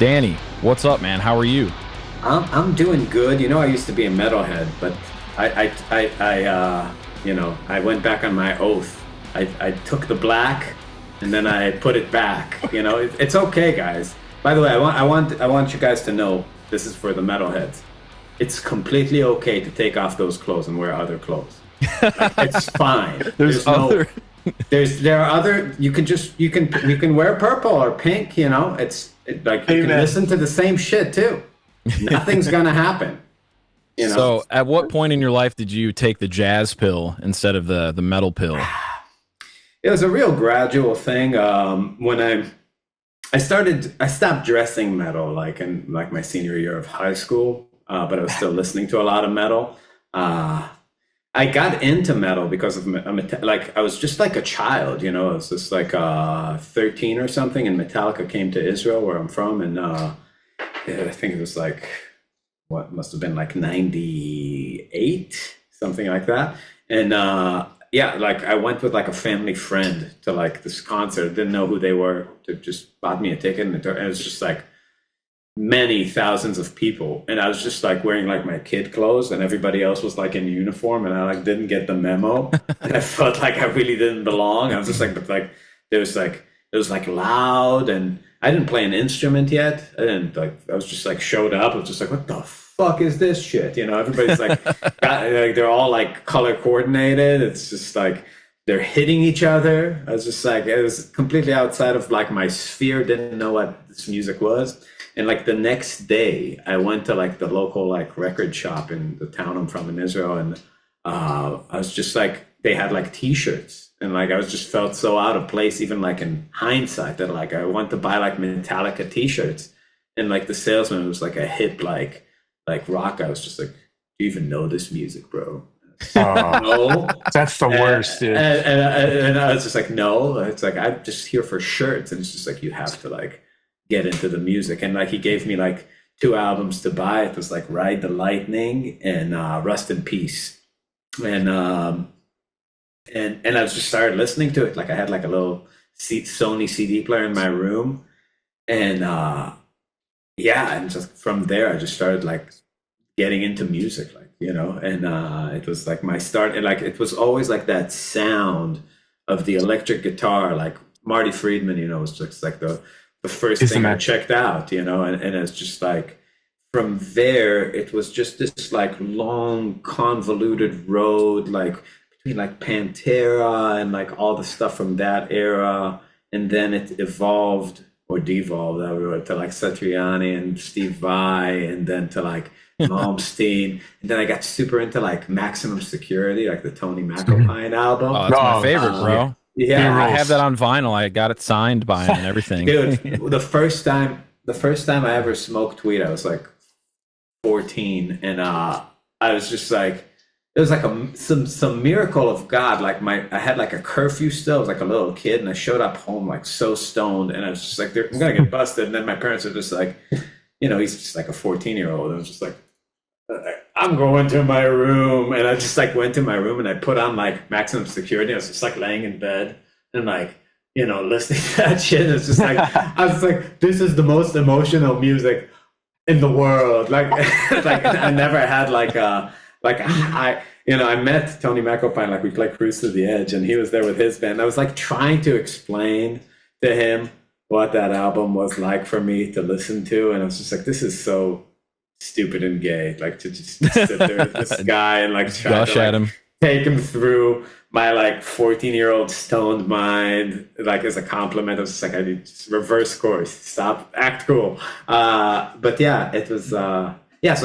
Dani, what's up, man? How are you? I'm doing good. You know, I used to be a metalhead, but I went back on my oath. I took the black, and then I put it back. You know, it's okay, guys. By the way, I want you guys to know this is for the metalheads. It's completely okay to take off those clothes and wear other clothes. Like, it's fine. There are other. You can wear purple or pink. You know, you can listen to the same shit too. Nothing's gonna happen. You know? So, at what point in your life did you take the jazz pill instead of the metal pill? It was a real gradual thing. When I stopped dressing metal in my senior year of high school, but I was still listening to a lot of metal. I got into metal because of I was just like a child, you know. I was just like 13 or something, and Metallica came to Israel, where I'm from, and I think it was like what must have been like 98, something like that. And I went with like a family friend to like this concert. Didn't know who they were. To just bought me a ticket, and it was just like many thousands of people, and I was just like wearing like my kid clothes, and everybody else was like in uniform, and I like didn't get the memo. And I felt like I really didn't belong. I was just like it was like loud, and I didn't play an instrument yet. I was just like showed up. I was just like, what the fuck is this shit? You know, everybody's like they're all like color coordinated. It's just like they're hitting each other. I was just like, it was completely outside of like my sphere. Didn't know what this music was. And like the next day, I went to like the local like record shop in the town I'm from in Israel, and I was just like, they had like T-shirts, and like I was just felt so out of place, even like in hindsight, that like I went to buy like Metallica T-shirts, and like the salesman was like a hip like rock. I was just like, do you even know this music, bro? No, that's the worst, dude. And I was just like, no, it's like I'm just here for shirts, and it's just like you have to like get into the music. And like he gave me like 2 albums to buy. It was like Ride the Lightning and Rust in Peace, and I just started listening to it. Like I had like a little Sony CD player in my room, and and just from there I just started like getting into music, like, you know. And it was like my start, and like it was always like that sound of the electric guitar, like Marty Friedman, you know, was just like the first thing I checked out, you know. And it's just like from there it was just this like long convoluted road, like between like Pantera and like all the stuff from that era, and then it evolved or devolved to like Satriani and Steve Vai, and then to like Malmsteen, and then I got super into like Maximum Security, like the Tony McAlpine album. Oh, that's my favorite, bro. Yeah, I have that on vinyl. I got it signed by him and everything. Dude, the first time I ever smoked weed, I was like 14, and I was just like, it was like some miracle of God. Like I had like a curfew still. I was like a little kid, and I showed up home like so stoned, and I was just like, I'm gonna get busted. And then my parents were just like, you know, he's just like a 14-year-old. I was just like, I'm going to my room, and I just like went to my room, and I put on like Maximum Security. I was just like laying in bed and like, you know, listening to that shit. It's just like I was like, this is the most emotional music in the world. Like like I never had I met Tony McAlpine, like we played Cruise to the Edge, and he was there with his band. I was like trying to explain to him what that album was like for me to listen to, and I was just like, this is so stupid and gay, like to just sit there with this guy and like try to like, take him through my like 14-year-old stoned mind, like as a compliment. I was just like, I need to reverse course, stop, act cool. But yeah, it was so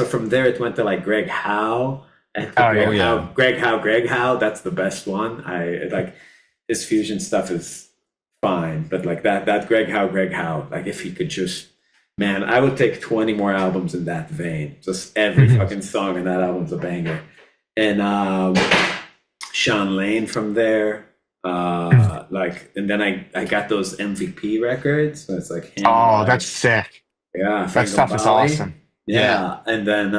from there it went to like Greg Howe. Greg Howe, that's the best one. I like his fusion stuff is fine, but like that Greg Howe, like if he could just, man, I would take 20 more albums in that vein. Just every fucking song in that album's a banger. And Sean Lane from there. And then I got those MVP records. So it's like, that's sick. Yeah, that stuff is awesome. Yeah. And then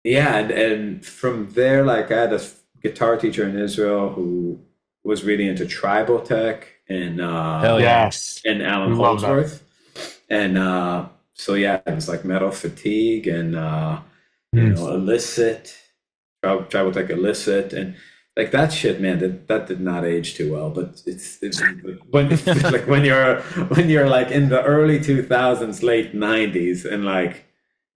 and from there, like I had a guitar teacher in Israel who was really into tribal tech and Hell yes. and Allan Holdsworth. And so yeah, it was like metal fatigue and illicit, travel tech illicit, and like that shit, man. That did not age too well. But it's when like when you're like in the early 2000s, late 90s, and like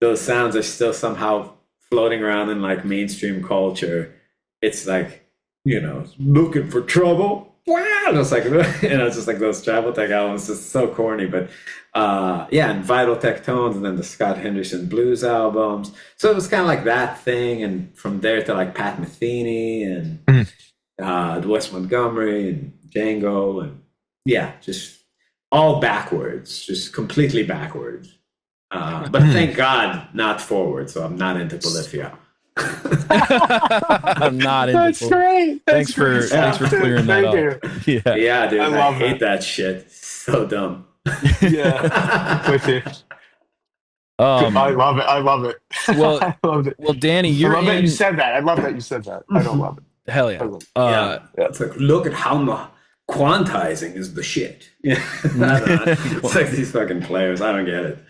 those sounds are still somehow floating around in like mainstream culture. It's like, looking for trouble. Wow, it's like, it's just like those Travel Tech albums, just so corny. But and Vital Tectones, and then the Scott Henderson blues albums. So it was kind of like that thing, and from there to like Pat Metheny and Wes Montgomery and Django, and just all backwards, just completely backwards. But thank God, not forward. So I'm not into Polyphia. I'm not into. That's great. Thanks for clearing that up. Yeah, dude, I hate it. that shit. So dumb. Yeah, with you. I love it. I love it. Well, I love it. Well, Dani, you're I love that you said that. I love that you said that. I don't love it. Hell yeah. It's like, look at how quantizing is the shit. Yeah, it's like these fucking players. I don't get it.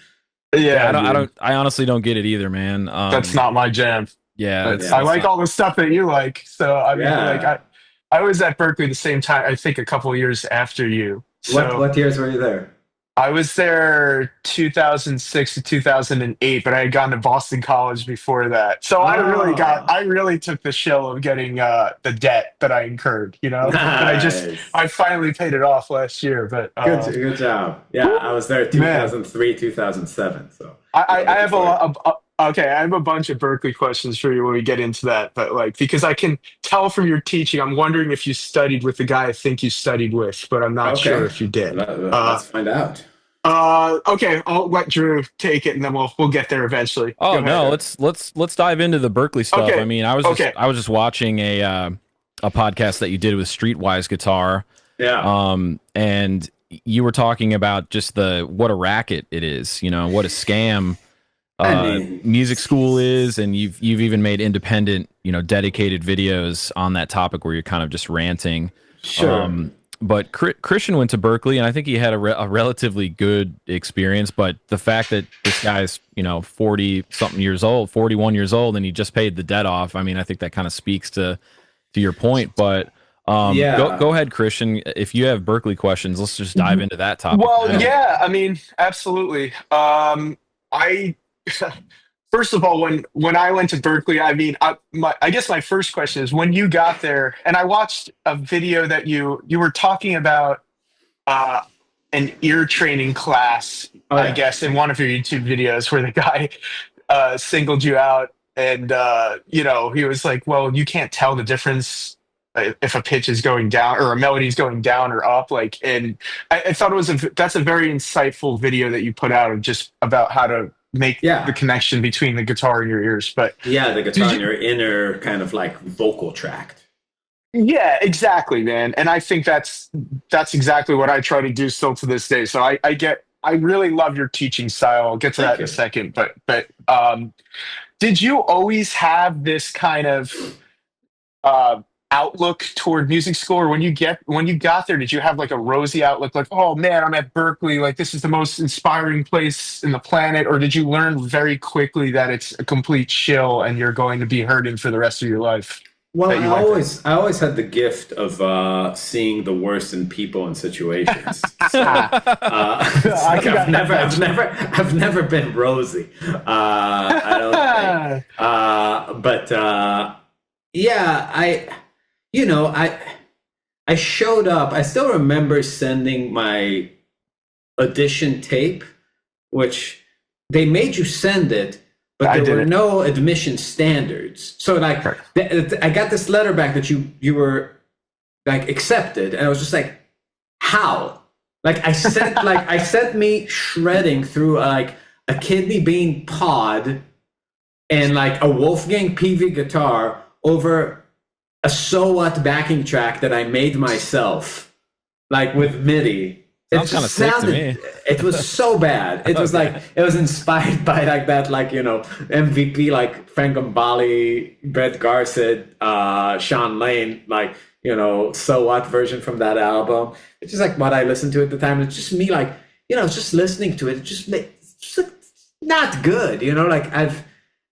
Yeah, I honestly don't get it either, man. That's not my jam. Yeah, I like all the stuff that you like. So I mean, I was at Berklee the same time. I think a couple of years after you. So what years were you there? I was there 2006 to 2008, but I had gone to Boston College before that. So I really took the shill of getting the debt that I incurred. But I finally paid it off last year. But good job. Yeah, I was there 2003, 2007. So I have I have a bunch of Berklee questions for you when we get into that. But because I can tell from your teaching, I'm wondering if you studied with the guy I think you studied with, but I'm not sure if you did. Let's find out. Okay, I'll let Drew take it, and then we'll get there eventually. Oh no, let's dive into the Berklee stuff. Okay. I mean, I was just watching a podcast that you did with Streetwise Guitar. Yeah. And you were talking about just what a racket it is. What a scam. Music school is, and you've even made independent, dedicated videos on that topic where you're kind of just ranting. Sure. But Christian went to Berklee, and I think he had a relatively good experience. But the fact that this guy's 40-something years old, 41 years old, and he just paid the debt off, I mean, I think that kind of speaks to your point. But go ahead, Christian. If you have Berklee questions, let's just dive into that topic. Well, yeah, I mean, absolutely. First of all, when I went to Berklee, I mean, I guess my first question is, when you got there, and I watched a video that you were talking about an ear training class, I guess, in one of your YouTube videos, where the guy singled you out, and he was like, well, you can't tell the difference if a pitch is going down or a melody is going down or up. And I thought that's a very insightful video that you put out, of just about how to make the connection between the guitar and your ears. But the guitar and your inner kind of like vocal tract. Yeah, exactly, man. And I think that's exactly what I try to do still to this day. So I really love your teaching style. I'll get to that in a second. But did you always have this kind of outlook toward music school, or when you got there, did you have like a rosy outlook, like, oh man, I'm at Berklee, like this is the most inspiring place in the planet? Or did you learn very quickly that it's a complete shill and you're going to be hurting for the rest of your life? Well, I always had the gift of seeing the worst in people and situations. So, I've never been rosy. I don't think. But I showed up. I still remember sending my audition tape, which they made you send it, but there were no admission standards. So like, I got this letter back that you were like accepted, and I was just like, how? Like I sent me shredding through like a kidney bean pod and like a Wolfgang Peavy guitar over a So What backing track that I made myself, like with MIDI. Sounds kind of sick to me. It was so bad. It was like, it was inspired by like that, like, MVP, like Frank Gambale, Brett Garcid, Sean Lane, like, So What version from that album. It's just like what I listened to at the time. It's just me like, just listening to it, it's like not good. Like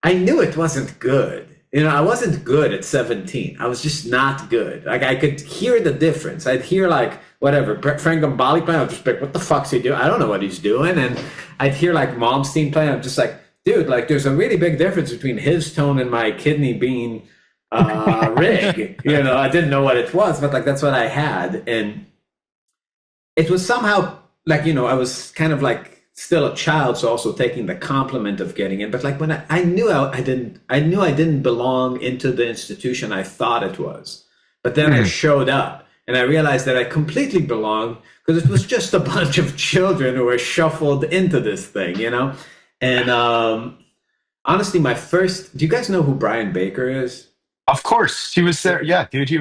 I knew it wasn't good. I wasn't good at 17. I was just not good. Like I could hear the difference. I'd hear like whatever Frank Gambale playing. I'd just be like, what the fuck's he doing? I don't know what he's doing. And I'd hear like Malmsteen playing. I'm just like, dude, like there's a really big difference between his tone and my kidney bean rig. I didn't know what it was, but like that's what I had. And it was somehow like, I was kind of like still a child, so also taking the compliment of getting in. But like when I knew I didn't belong into the institution I thought it was. But then I showed up and I realized that I completely belonged because it was just a bunch of children who were shuffled into this thing, And honestly, do you guys know who Brian Baker is? Of course, he was there. Yeah, dude, Me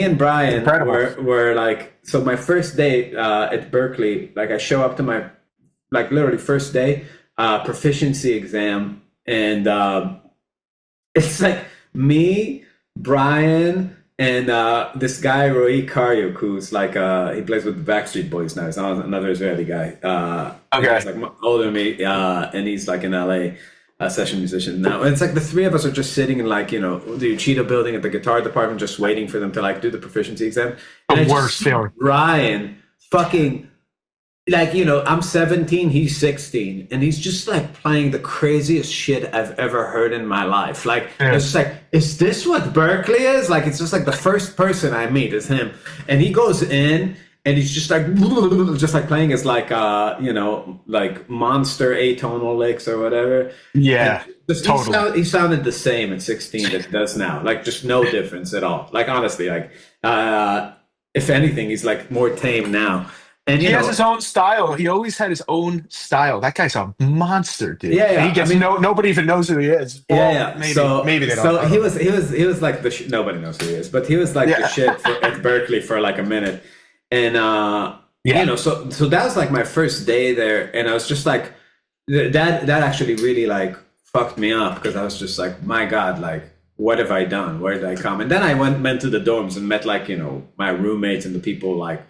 and Brian incredible. were like, so my first day at Berklee, like I show up to my, like literally first day, proficiency exam. And it's like me, Brian, and this guy, Roy Karyuk, who's like, he plays with the Backstreet Boys now. He's another Israeli guy. Okay. He's like older than me, and he's like in LA. A session musician now. And it's like the three of us are just sitting in like, the Uchida building at the guitar department, just waiting for them to like do the proficiency exam. And The worst feeling. Ryan fucking like, I'm 17, he's 16. And he's just like playing the craziest shit I've ever heard in my life. Like, it's just like, is this what Berklee is? Like, it's just like the first person I meet is him. And he goes in and he's just like playing his like like monster atonal licks or whatever. Yeah, totally. He sounded the same at 16 that he does now. Like just no difference at all. Like honestly, like if anything, he's like more tame now. And he has his own style. He always had his own style. That guy's a monster, dude. Yeah. And he gets nobody even knows who he is. Well, yeah. Maybe they don't. So he was like the nobody knows who he is, but he was like the shit at Berklee for like a minute. And so that was like my first day there, and I was just like, that actually really like fucked me up because I was just like, my God, like what have I done? Where did I come? And then I went to the dorms and met like my roommates and the people like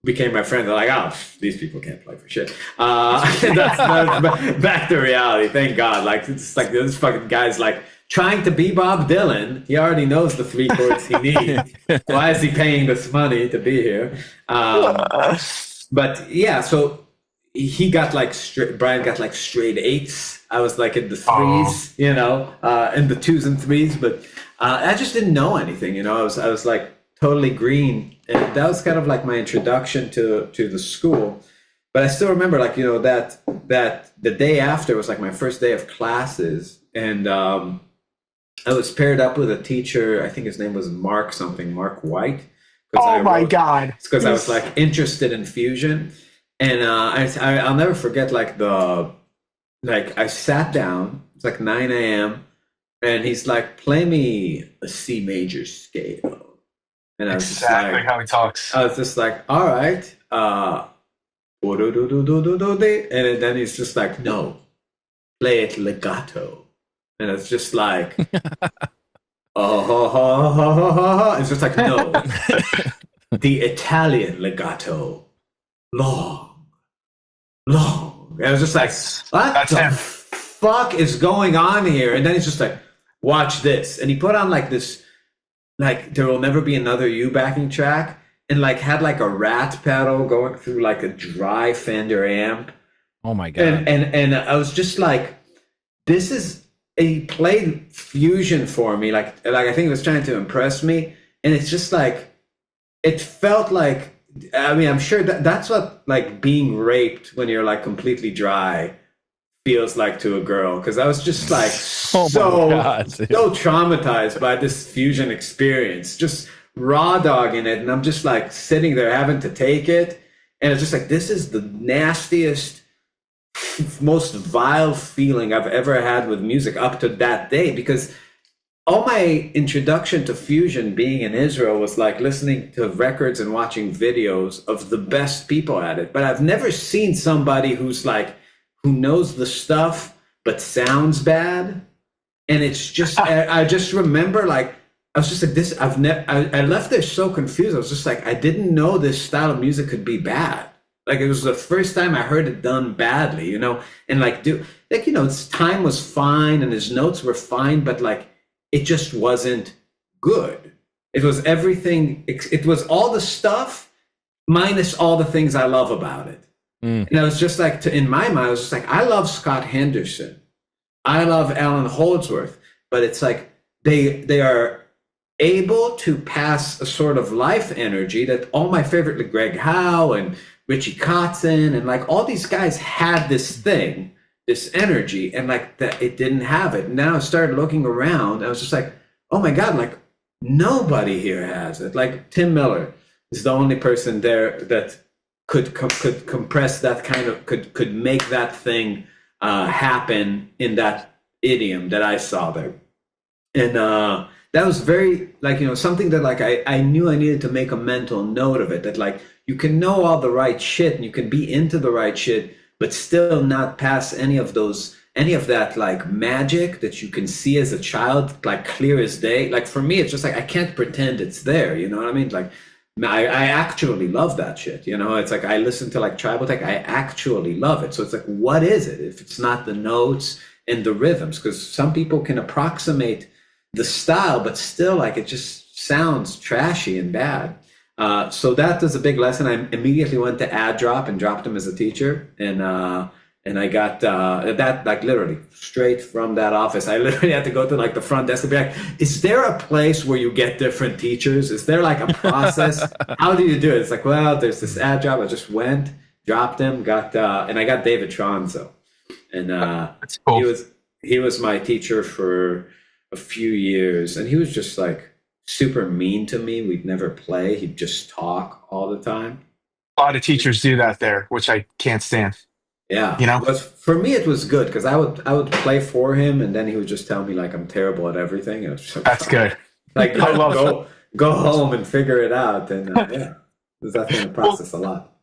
became my friends. They're like, oh, these people can't play for shit. That's back to reality. Thank God. Like it's like this fucking guy's like trying to be Bob Dylan. He already knows the 3 chords he needs. Why is he paying this money to be here? But yeah, so he got like Brian got like straight 8s. I was like in the 3s, in the 2s and 3s. But I just didn't know anything. I was like totally green, and that was kind of like my introduction to the school. But I still remember like that the day after was like my first day of classes, and I was paired up with a teacher. I think his name was Mark White. Oh my God! It's because I was like interested in fusion, and I'll never forget like I sat down. It's like 9 a.m. and he's like, "Play me a C major scale," and I was exactly just like, how he talks. I was just like, "All right," and then he's just like, "No, play it legato." And it's just like, it's just like, no, the Italian legato, long. And I was just like, what the fuck is going on here? And then he's just like, watch this. And he put on like this, like, There Will Never Be Another You backing track, and like had like a rat pedal going through like a dry Fender amp. Oh my God. And I was just like, this is, he played fusion for me, like I think he was trying to impress me, and it's just like, it felt like, I mean, I'm sure that's what like being raped when you're like completely dry feels like to a girl, because I was just like so traumatized by this fusion experience, just raw dogging it, and I'm just like sitting there having to take it, and it's just like, this is the nastiest, most vile feeling I've ever had with music up to that day, because all my introduction to fusion being in Israel was like listening to records and watching videos of the best people at it. But I've never seen somebody who's like, who knows the stuff but sounds bad. And it's just, I just remember like, I was just like, this, I left there so confused. I was just like, I didn't know this style of music could be bad. Like, it was the first time I heard it done badly, you know? And like, its time was fine and his notes were fine, but like, it just wasn't good. It was everything. It was all the stuff minus all the things I love about it. And I was just like, in my mind, I was just like, I love Scott Henderson. I love Allan Holdsworth, but it's like, they are able to pass a sort of life energy that all my favorite, like Greg Howe and Richie Kotzen and like all these guys had this thing, this energy, and like that it didn't have it. And now I started looking around. I was just like, oh my God, like nobody here has it. Like Tim Miller is the only person there that could compress that kind of, could make that thing happen in that idiom that I saw there. And that was very, like, something that like I knew I needed to make a mental note of it, that like you can know all the right shit and you can be into the right shit, but still not pass any of that like magic that you can see as a child, like clear as day. Like for me, it's just like, I can't pretend it's there. You know what I mean? Like I actually love that shit. It's like, I listen to like Tribal Tech. I actually love it. So it's like, what is it if it's not the notes and the rhythms? Because some people can approximate the style, but still like it just sounds trashy and bad. So that was a big lesson. I immediately went to Ad Drop and dropped him as a teacher, and I got that like literally straight from that office. I literally had to go to like the front desk and be like, "Is there a place where you get different teachers? Is there like a process? How do you do it?" It's like, well, there's this Ad Drop. I just went, dropped him, and I got David Tronzo, and That's cool. he was my teacher for a few years, and he was just like super mean to me. We'd never play. He'd just talk all the time. A lot of teachers do that there, which I can't stand. Yeah. But for me, it was good because I would play for him, and then he would just tell me like I'm terrible at everything. And just like, That's good. Like go home and figure it out. And yeah, there's that in the process a lot.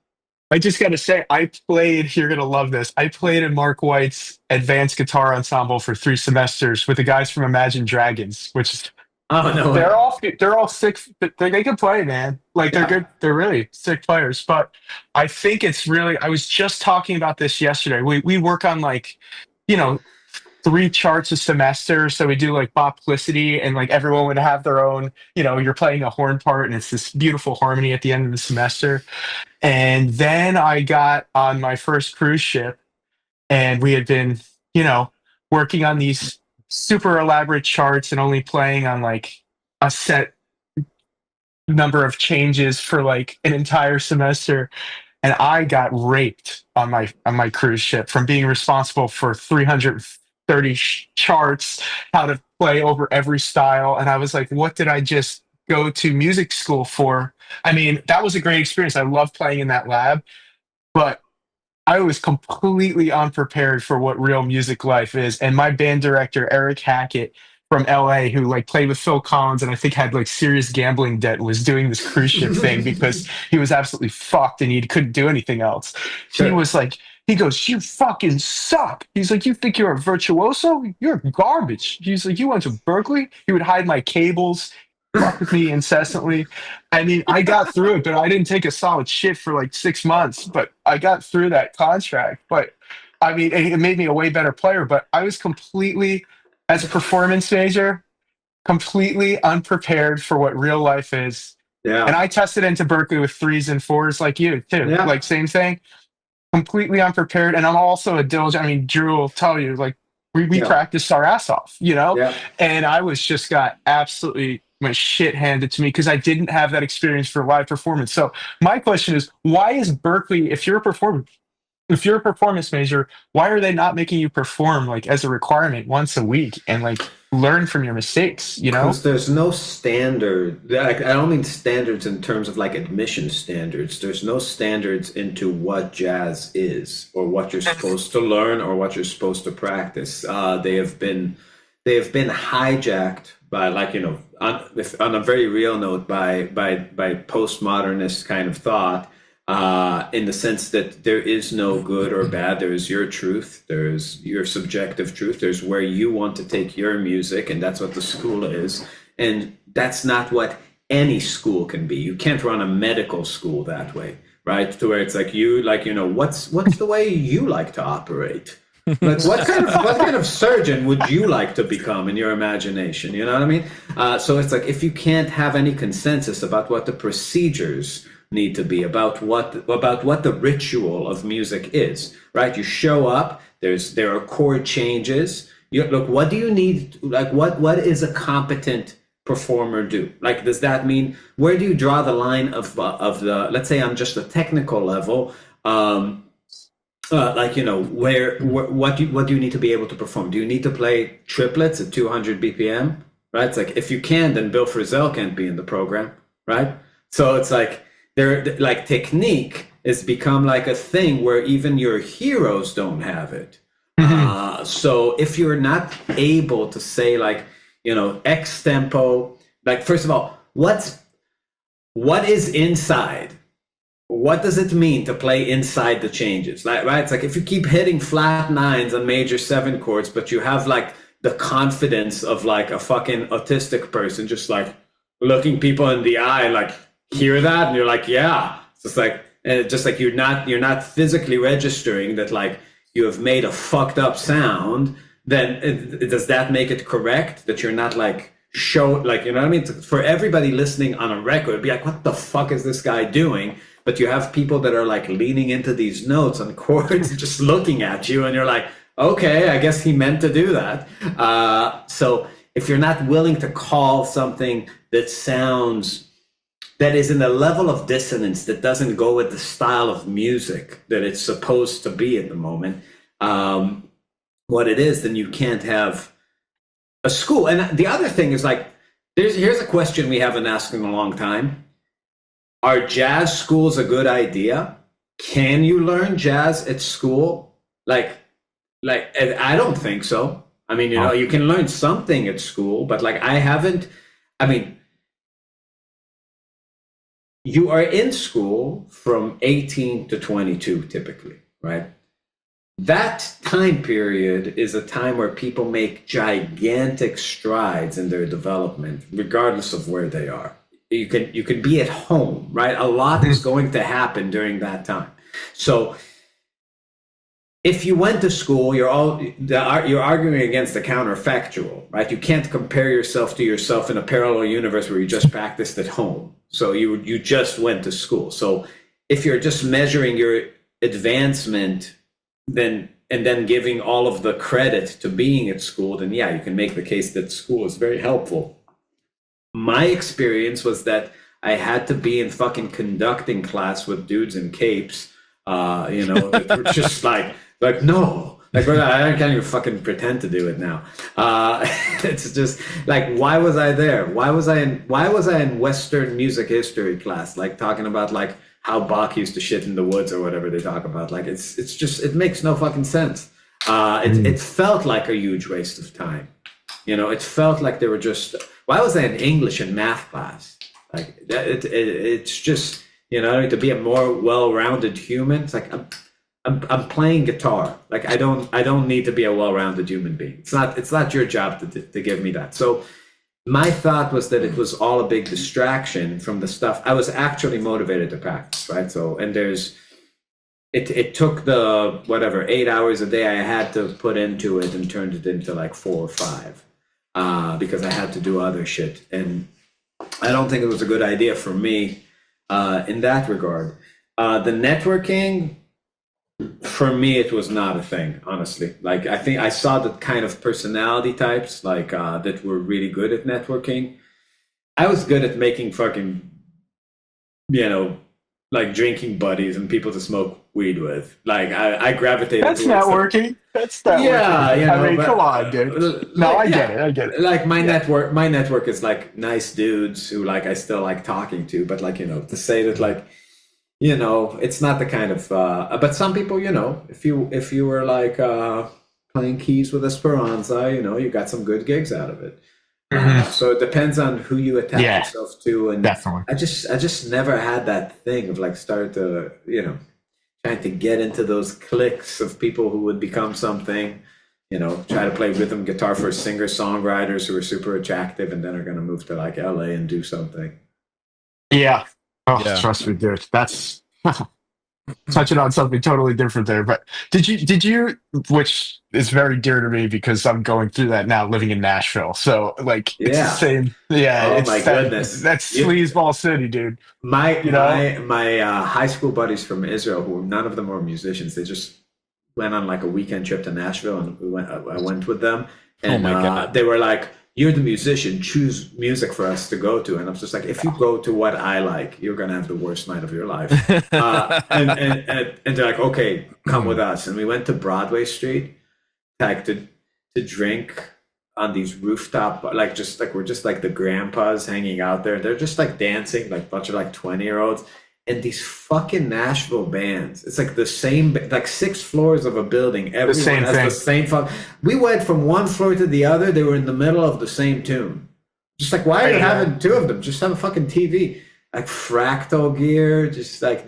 I just got to say, you're going to love this. I played in Mark White's advanced guitar ensemble for 3 semesters with the guys from Imagine Dragons, which is, Oh no! they're all sick. They can play, man. Like they're good. They're really sick players. But I think it's really, I was just talking about this yesterday. We work on like, 3 charts a semester. So we do like boplicity, and like everyone would have their own, you're playing a horn part and it's this beautiful harmony at the end of the semester. And then I got on my first cruise ship, and we had been, working on these super elaborate charts and only playing on like a set number of changes for like an entire semester. And I got raped on my cruise ship from being responsible for 330 charts, how to play over every style. And I was like, what did I just go to music school for? I mean, that was a great experience. I love playing in that lab, but I was completely unprepared for what real music life is. And my band director, Eric Hackett from LA, who like played with Phil Collins and I think had like serious gambling debt, was doing this cruise ship thing because he was absolutely fucked and he couldn't do anything else. Sure. He goes, "You fucking suck." He's like, "You think you're a virtuoso? You're garbage." He's like, "You went to Berklee?" He would hide my cables, fuck with me incessantly. I mean, I got through it, but I didn't take a solid shit for like 6 months, but I got through that contract. But I mean, it made me a way better player, but I was completely, as a performance major, completely unprepared for what real life is. Yeah. And I tested into Berklee with 3s and 4s like you too. Yeah. Like same thing. Completely unprepared. And I'm also a diligent, I mean, Drew will tell you, like, we practiced our ass off, Yeah. And I got absolutely my shit handed to me because I didn't have that experience for live performance. So my question is, why is Berklee, if you're a performance major, why are they not making you perform like as a requirement once a week and like learn from your mistakes, Because there's no standard. Like, I don't mean standards in terms of like admission standards. There's no standards into what jazz is or what you're supposed to learn or what you're supposed to practice. They have been hijacked by, like, on a very real note, by postmodernist kind of thought, in the sense that there is no good or bad. There's your truth. There's your subjective truth. There's where you want to take your music, and that's what the school is. And that's not what any school can be. You can't run a medical school that way, right? To where it's like what's the way you like to operate? Like what kind of surgeon would you like to become in your imagination? You know what I mean? So it's like if you can't have any consensus about what the procedures need to be, about what the ritual of music is, right? You show up. There are chord changes. Look, what do you need? Like what is a competent performer do? Like, does that mean, where do you draw the line of the, let's say on just a technical level, what do you need to be able to perform? Do you need to play triplets at 200 BPM? Right? It's like, if you can, then Bill Frisell can't be in the program, right? So it's like, technique has become like a thing where even your heroes don't have it. So if you're not able to say X tempo, like, first of all, what is inside? What does it mean to play inside the changes? Right? It's like, if you keep hitting flat nines on major 7 chords, but you have like the confidence of like a fucking autistic person, just like looking people in the eye, like, hear that, and you're like, yeah. It's just like you're not physically registering that like you have made a fucked up sound. Then does that make it correct that you're not like you know what I mean? For everybody listening on a record, it'd be like, what the fuck is this guy doing? But you have people that are like leaning into these notes on chords, just looking at you, and you're like, okay, I guess he meant to do that. So if you're not willing to call something that is in a level of dissonance that doesn't go with the style of music that it's supposed to be at the moment, what it is, then you can't have a school. And the other thing is like, here's a question we haven't asked in a long time. Are jazz schools a good idea? Can you learn jazz at school? Like, I don't think so. I mean, you can learn something at school, but like you are in school from 18 to 22 typically, right? That time period is a time where people make gigantic strides in their development, regardless of where they are. You can be at home, right? A lot is going to happen during that time. So if you went to school, you're arguing against the counterfactual, right? You can't compare yourself to yourself in a parallel universe where you just practiced at home. So you just went to school. So if you're just measuring your advancement, and then giving all of the credit to being at school, then yeah, you can make the case that school is very helpful. My experience was that I had to be in fucking conducting class with dudes in capes, that were just like no, like I can't even fucking pretend to do it now. It's just like, why was I there? Why was I in Western music history class, like talking about like how Bach used to shit in the woods or whatever they talk about? Like it's just, it makes no fucking sense. It felt like a huge waste of time. It felt like they were just, why was I in English and math class? Like it's just, to be a more well-rounded human. It's like, I'm playing guitar. Like I don't need to be a well-rounded human being. It's not your job to give me that. So my thought was that it was all a big distraction from the stuff I was actually motivated to practice, right? So, and it took the 8 hours a day I had to put into it and turned it into like 4 or 5 because I had to do other shit. And I don't think it was a good idea for me in that regard. The networking, for me, it was not a thing, honestly. Like, I think I saw the kind of personality types like that were really good at networking. I was good at making fucking, like drinking buddies and people to smoke weed with. Like I gravitated. That's networking. That's networking. Yeah, I mean, come on, dude. No, I get it. Like my network is like nice dudes who like I still like talking to, but like to say that like it's not the kind of. But some people, if you were like playing keys with Esperanza, you got some good gigs out of it. So it depends on who you attach yourself to, and definitely. I just never had that thing of like start to trying to get into those cliques of people who would become something. try to play rhythm guitar for singer-songwriters who are super attractive and then are going to move to like LA and do something. Yeah. Oh, Yeah. trust me, dude. That's touching on something totally different there. But did you, which is very dear to me because I'm going through that now, living in Nashville. So like, it's the same. Yeah. Oh it's my goodness. That's sleazeball city, dude. My high school buddies from Israel, who none of them were musicians, they just went on like a weekend trip to Nashville, and I went with them, and my God. they were like, "You're the musician. Choose music for us to go to." And I was just like, "If you go to what I like, you're gonna have the worst night of your life." And they're like, "Okay, come with us." And we went to Broadway Street, like to drink on these rooftop, like we're just like the grandpas hanging out there. They're just like dancing, like a bunch of like 20-year-olds. And these fucking Nashville bands, it's like the same, like 6 floors of a building. Everyone has the same fun. We went from one floor to the other. They were in the middle of the same tune. Just like, why are you having 2 of them? Just have a fucking TV. Like fractal gear, just like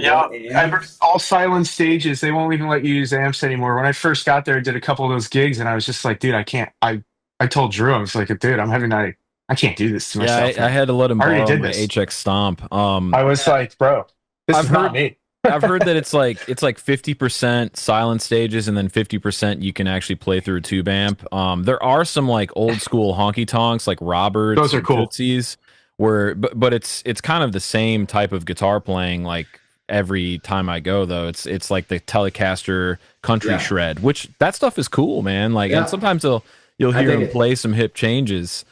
all silent stages. They won't even let you use amps anymore. When I first got there, I did a couple of those gigs, and I was just like, dude, I can't. I told Drew, I was like, dude, I can't do this to myself. Yeah, I had to let him borrow did my this. HX Stomp. I was like, bro, this is not me. I've heard that it's like 50% silent stages and then 50% you can actually play through a tube amp. There are some like old school honky tonks like Roberts. Those are cool. Tootsies, but it's kind of the same type of guitar playing like every time I go though. It's like the Telecaster country shred, which that stuff is cool, man. Like and sometimes you'll hear him play some hip changes.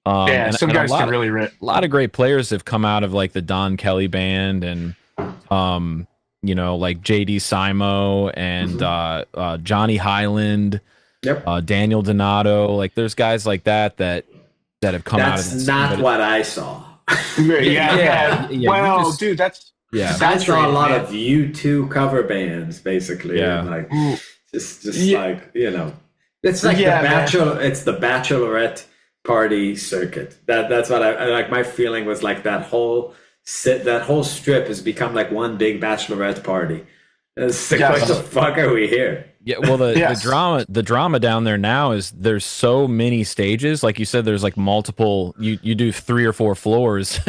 Some guys can really rip. A lot of great players have come out of like the Don Kelly band and like JD Simo and Johnny Highland, Daniel Donato. Like there's guys like that have come out of this. That's not what I saw. Yeah. Well, dude, that's I saw a lot of U2 cover bands basically. Yeah. And like just like, it's like it's the bachelorette party circuit. That's what I like. My feeling was like that whole strip has become like one big bachelorette party. It's like, what the fuck are we here? Yeah, well, the drama down there now is there's so many stages. Like you said, there's like multiple. You do 3 or 4 floors,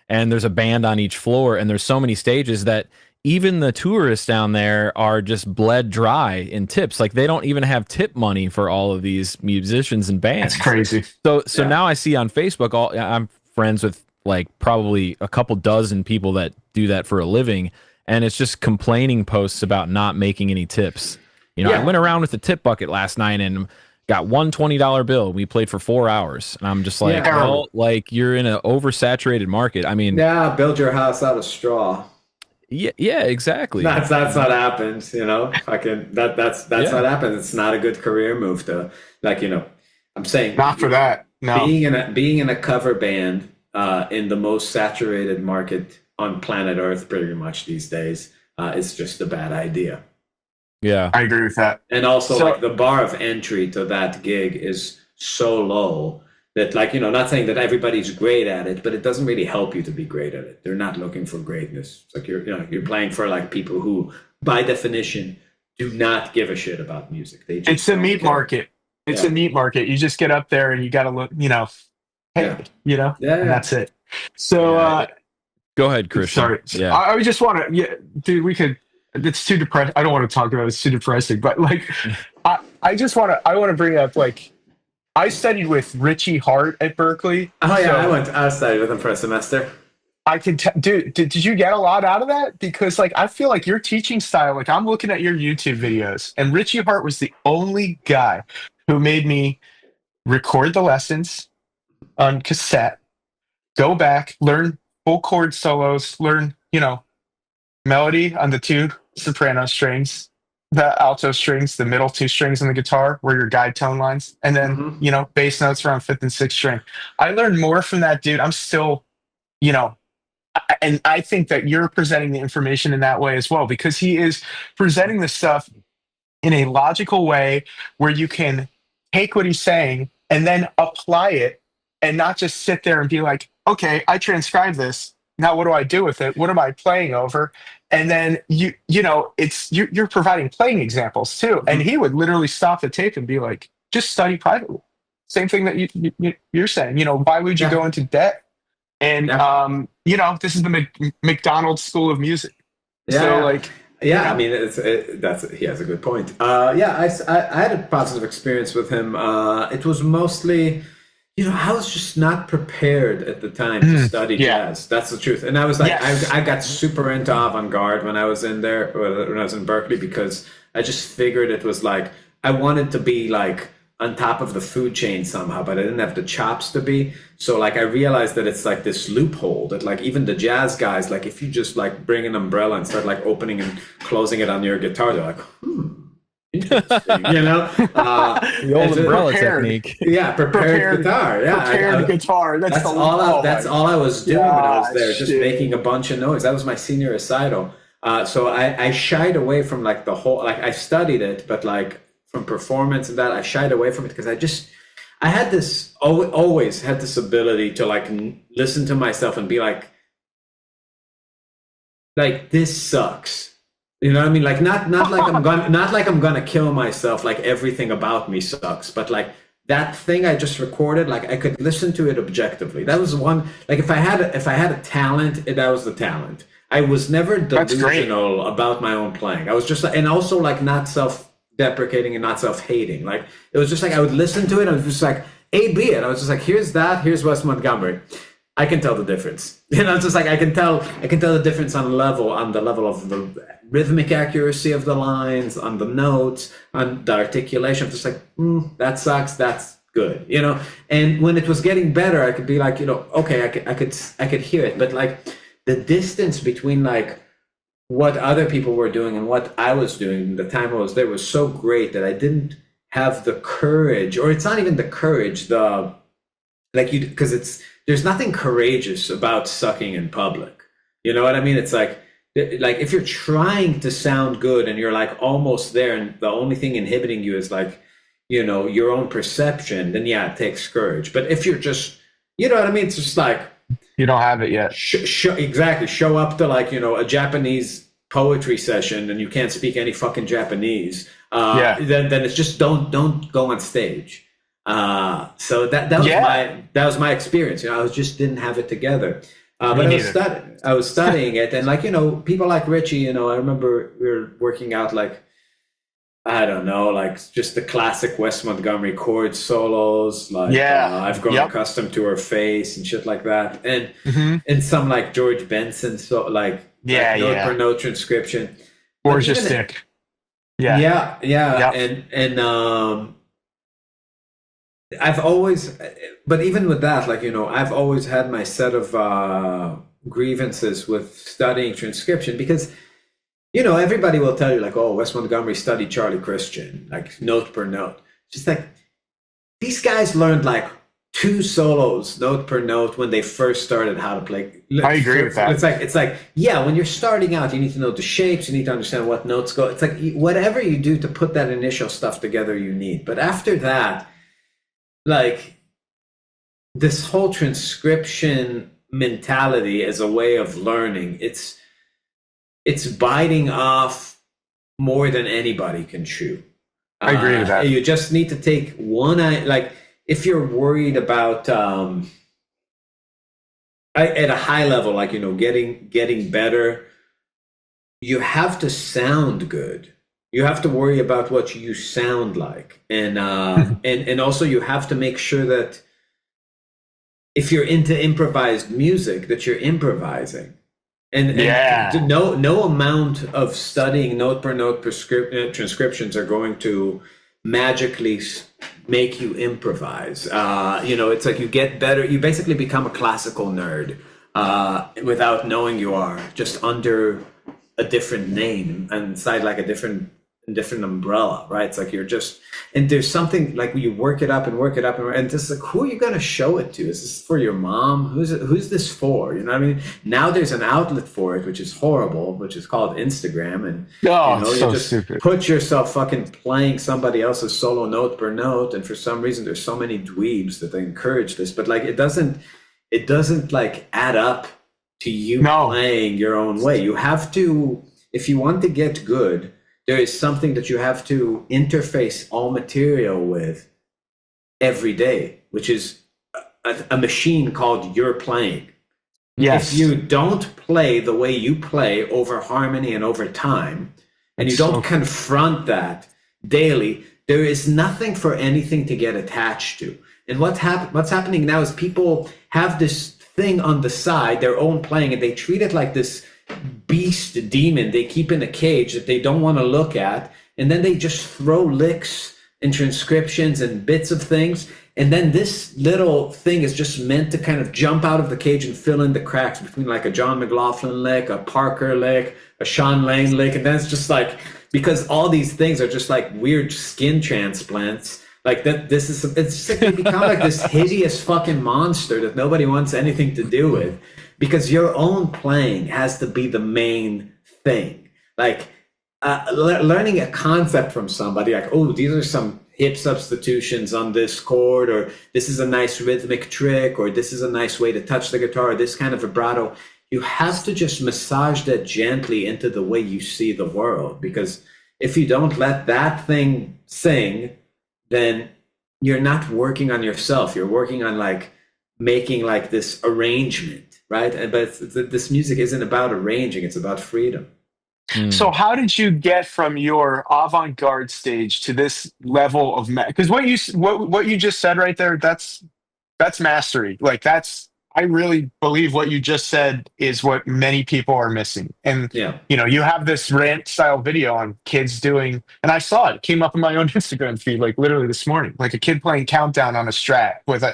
and there's a band on each floor, and there's so many stages that even the tourists down there are just bled dry in tips. Like they don't even have tip money for all of these musicians and bands. That's crazy. So now I see on Facebook, I'm friends with like probably a couple dozen people that do that for a living, and it's just complaining posts about not making any tips. I went around with the tip bucket last night and got one $20 bill. We played for 4 hours, and I'm just like, well, like you're in an oversaturated market. I mean, build your house out of straw. Yeah, exactly. That's what happens, Fucking that's what happens. It's not a good career move to, like, I'm saying not for that. No, being in a cover band in the most saturated market on planet Earth, pretty much these days, is just a bad idea. Yeah, I agree with that. And also, like the bar of entry to that gig is so low that, like, not saying that everybody's great at it, but it doesn't really help you to be great at it. They're not looking for greatness. It's like you're playing for like people who, by definition, do not give a shit about music. It's a meat market. It's a meat market. You just get up there and you got to look, and that's it. So, go ahead, Christian. Sorry. Yeah. I just want to, dude, we could. It's too depressing. I don't want to talk about it. It's too depressing. But like, I want to bring up like, I studied with Richie Hart at Berklee. Oh yeah, I studied with him for a semester. I can dude, did you get a lot out of that? Because like, I feel like your teaching style, like I'm looking at your YouTube videos, and Richie Hart was the only guy who made me record the lessons on cassette, go back, learn full chord solos, learn, melody on the 2 soprano strings, the alto strings, the middle 2 strings on the guitar were your guide tone lines, and then bass notes around 5th and 6th string. I learned more from that dude. I'm still, and I think that you're presenting the information in that way as well, because he is presenting the stuff in a logical way where you can take what he's saying and then apply it, and not just sit there and be like, okay, I transcribed this. Now what do I do with it? What am I playing over? And then you're providing playing examples too. And he would literally stop the tape and be like, just study privately. Same thing that you're saying. Why would you go into debt? And this is the McDonald's School of Music. So I mean, he has a good point. I had a positive experience with him. It was mostly, I was just not prepared at the time to study jazz. That's the truth. And I was like, I got super into avant-garde when I was in there, when I was in Berklee, because I just figured it was like, I wanted to be like on top of the food chain somehow, but I didn't have the chops to be. So like I realized that it's like this loophole that like even the jazz guys, like if you just like bring an umbrella and start like opening and closing it on your guitar, they're like, interesting, the old umbrella technique. Yeah, prepared guitar. Yeah, prepared guitar. That's all I was doing when I was there, just making a bunch of noise. That was my senior recital. So I shied away from like the whole, like I studied it, but like from performance and that, I shied away from it because I had this, always had this ability to like listen to myself and be like this sucks. You know what I mean? Like not like I'm gonna kill myself. Like everything about me sucks, but like that thing I just recorded, like I could listen to it objectively. That was one. Like if I had a talent, that was the talent. I was never delusional about my own playing. I was just, and also like not self-deprecating and not self-hating. Like it was just like I would listen to it. And I was just like A, B it. I was just like, here's Wes Montgomery. I can tell the difference. It's just like I can tell the difference on the level of the rhythmic accuracy of the lines, on the notes, on the articulation. I'm just like, that sucks. That's good. And when it was getting better, I could be like, okay, I could hear it, but like the distance between like what other people were doing and what I was doing the time I was there was so great that I didn't have the courage, or it's not even the courage, because there's nothing courageous about sucking in public. You know what I mean? It's like if you're trying to sound good and you're like almost there and the only thing inhibiting you is like, your own perception, then yeah, it takes courage. But if you're just, you know what I mean? It's just like, you don't have it yet. Exactly. Show up to like, a Japanese poetry session and you can't speak any fucking Japanese. Then it's just don't go on stage. So that was my experience. I just didn't have it together. But I was studying it, and like people like Richie. I remember we were working out like, I don't know, like just the classic Wes Montgomery chord solos. Like I've grown accustomed to her face and shit like that, and some like George Benson, so like note per note transcription, or just stick. And I've always, but even with that, like, I've always had my set of grievances with studying transcription because, everybody will tell you like, oh, Wes Montgomery studied Charlie Christian, like note per note. Just like, these guys learned like 2 solos, note per note, when they first started how to play. I agree with that. It's like, yeah, when you're starting out, you need to know the shapes, you need to understand what notes go. It's like, whatever you do to put that initial stuff together, you need. But after that, like this whole transcription mentality as a way of learning, it's biting off more than anybody can chew. I agree with that. You just need to take one, like if you're worried about at a high level, like getting better, you have to sound good. You have to worry about what you sound like, and also you have to make sure that if you're into improvised music, that you're improvising, and no amount of studying note per note transcriptions are going to magically make you improvise. It's like you get better. You basically become a classical nerd without knowing you are, just under a different name and inside like a different umbrella, right? It's like you're just, and there's something like you work it up and just like, who are you going to show it to? Is this for your mom? Who's this for? You know what I mean? Now there's an outlet for it, which is horrible, which is called Instagram, and you just stupid. Put yourself fucking playing somebody else's solo note per note, and for some reason there's so many dweebs that they encourage this, but like it doesn't like add up to you playing your own way. You have to, if you want to get good, there is something that you have to interface all material with every day, which is a machine called you're playing. Yes. If you don't play the way you play over harmony and over time, and you don't confront that daily, there is nothing for anything to get attached to. And what's happening now is people have this thing on the side, their own playing, and they treat it like this beast demon they keep in a cage that they don't want to look at. And then they just throw licks and transcriptions and bits of things. And then this little thing is just meant to kind of jump out of the cage and fill in the cracks between like a John McLaughlin lick, a Parker lick, a Sean Lane lick. And then it's just like, because all these things are just like weird skin transplants, like that, it's just like become like this hideous fucking monster that nobody wants anything to do with, because your own playing has to be the main thing. Like learning a concept from somebody, like, oh, these are some hip substitutions on this chord, or this is a nice rhythmic trick, or this is a nice way to touch the guitar, or this kind of vibrato. You have to just massage that gently into the way you see the world, because if you don't let that thing sing, then you're not working on yourself. You're working on like making like this arrangement, right? But this music isn't about arranging, it's about freedom. So how did you get from your avant-garde stage to this level of because what you just said right there, that's mastery. Like I really believe what you just said is what many people are missing. And you have this Rant style video on kids doing, and I saw it came up in my own Instagram feed like literally this morning, like a kid playing Countdown on a Strat with a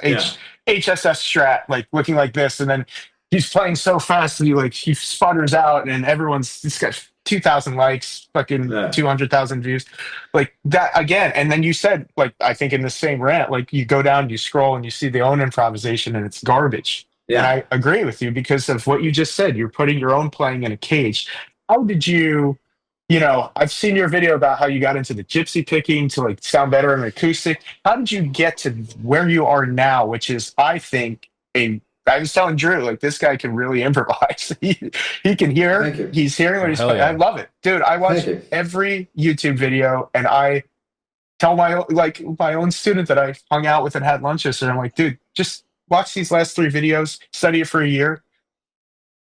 HSS Strat, like looking like this, and then he's playing so fast and he sputters out, and he's got 2,000 likes, fucking 200,000 views, like that again. And then you said, like, I think in the same Rant, like you go down, you scroll, and you see the own improvisation, and it's garbage. Yeah. And I agree with you because of what you just said. You're putting your own playing in a cage. How did you, I've seen your video about how you got into the gypsy picking to like sound better in acoustic. How did you get to where you are now, which is, I think, I was telling Drew, like, this guy can really improvise. He can hear. He's hearing what he's playing. Yeah. I love it. Dude, I watch every YouTube video, and I tell my own student that I hung out with and had lunch with, and I'm like, dude, just watch these last 3 videos, study it for a year.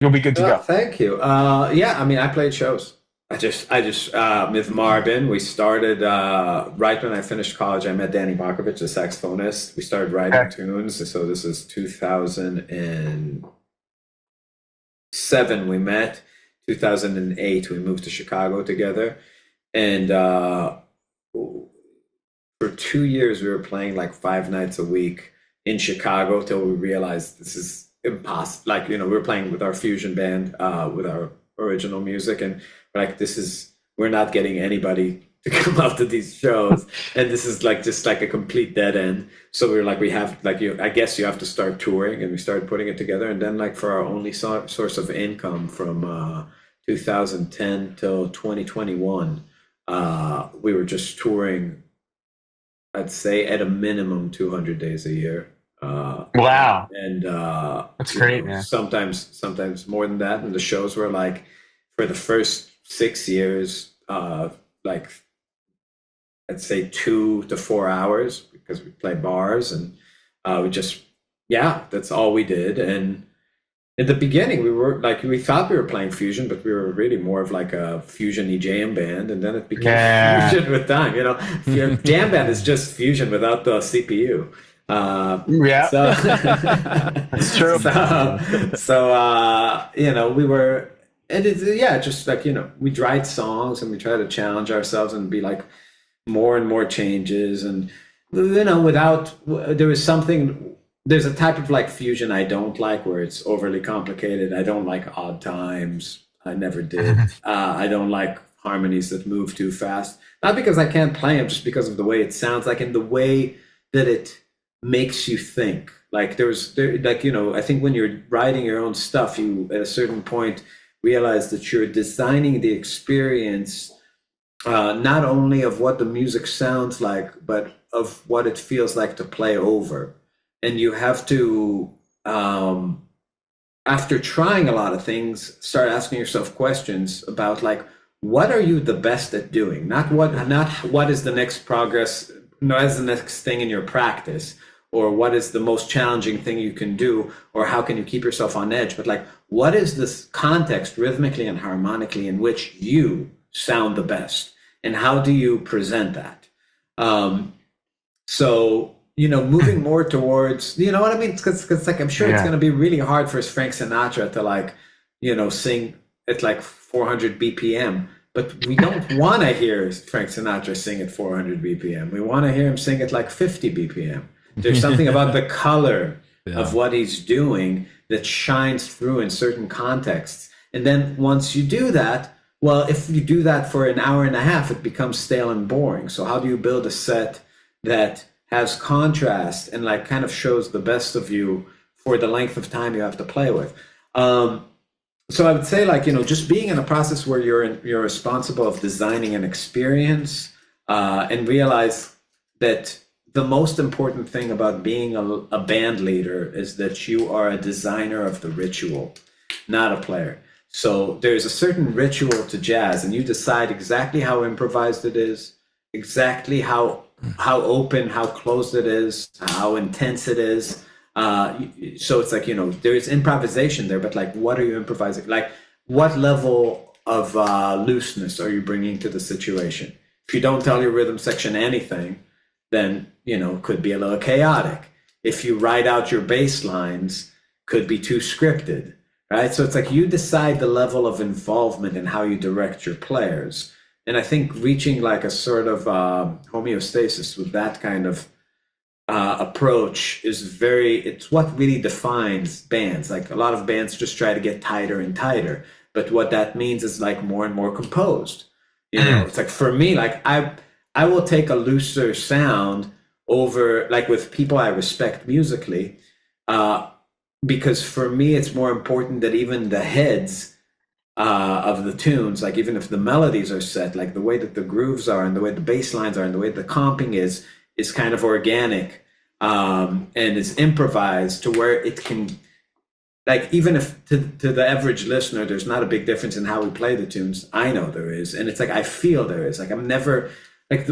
You'll be good to go. Thank you. I played shows. I just with Marbin, we started right when I finished college. I met Danny Bakovich, the saxophonist. We started writing tunes. So this is 2007 we met. 2008 we moved to Chicago together, and for 2 years we were playing like 5 nights a week in Chicago till we realized this is impossible. Like, we were playing with our fusion band with our original music, and like, we're not getting anybody to come out to these shows, and this is like just like a complete dead end. So we were like, I guess you have to start touring, and we started putting it together. And then, like, for our only source of income from 2010 till 2021, we were just touring, I'd say at a minimum 200 days a year. Wow. And that's great, man. Sometimes more than that. And the shows were like, for the first 6 years, like, I'd say 2 to 4 hours, because we played bars, and that's all we did. And in the beginning, we thought we were playing fusion, but we were really more of like a fusion-y jam band, and then it became fusion with time. Jam band is just fusion without the CPU. It's true. We were, and it's just like, we write songs and we try to challenge ourselves and be like more and more changes, and there's a type of like fusion I don't like, where it's overly complicated. I don't like odd times. I never did. I don't like harmonies that move too fast, not because I can't play them, just because of the way it sounds, like in the way that it makes you think. Like I think when you're writing your own stuff, you at a certain point realize that you're designing the experience, not only of what the music sounds like, but of what it feels like to play over. And you have to, after trying a lot of things, start asking yourself questions about, like, what are you the best at doing? Not what is the next as the next thing in your practice, or what is the most challenging thing you can do, or how can you keep yourself on edge, but like, what is this context rhythmically and harmonically in which you sound the best, and how do you present that? So, moving more towards, you know what I mean? Because like, I'm sure it's going to be really hard for Frank Sinatra to like, sing at like 400 BPM, but we don't want to hear Frank Sinatra sing at 400 BPM. We want to hear him sing at like 50 BPM. There's something about the color of what he's doing that shines through in certain contexts. And then once you do that, well, if you do that for an hour and a half, it becomes stale and boring. So how do you build a set that has contrast and like kind of shows the best of you for the length of time you have to play with? So I would say, like, just being in a process where you're responsible of designing an experience, and realize that the most important thing about being a band leader is that you are a designer of the ritual, not a player. So there's a certain ritual to jazz, and you decide exactly how improvised it is, exactly how open, how closed it is, how intense it is. So it's like, there's improvisation there, but like, what are you improvising? Like, what level of looseness are you bringing to the situation? If you don't tell your rhythm section anything, then, could be a little chaotic. If you write out your bass lines, could be too scripted, right? So it's like, you decide the level of involvement in how you direct your players. And I think reaching like a sort of homeostasis with that kind of approach is it's what really defines bands. Like, a lot of bands just try to get tighter and tighter, but what that means is like more and more composed. It's like, for me, like, I will take a looser sound over, like, with people I respect musically, because for me it's more important that even the heads of the tunes, like, even if the melodies are set, like the way that the grooves are and the way the bass lines are and the way the comping is kind of organic, and is improvised to where it can, like, even if to the average listener there's not a big difference in how we play the tunes, I know there is, and it's like, I feel there is. Like, I'm never like,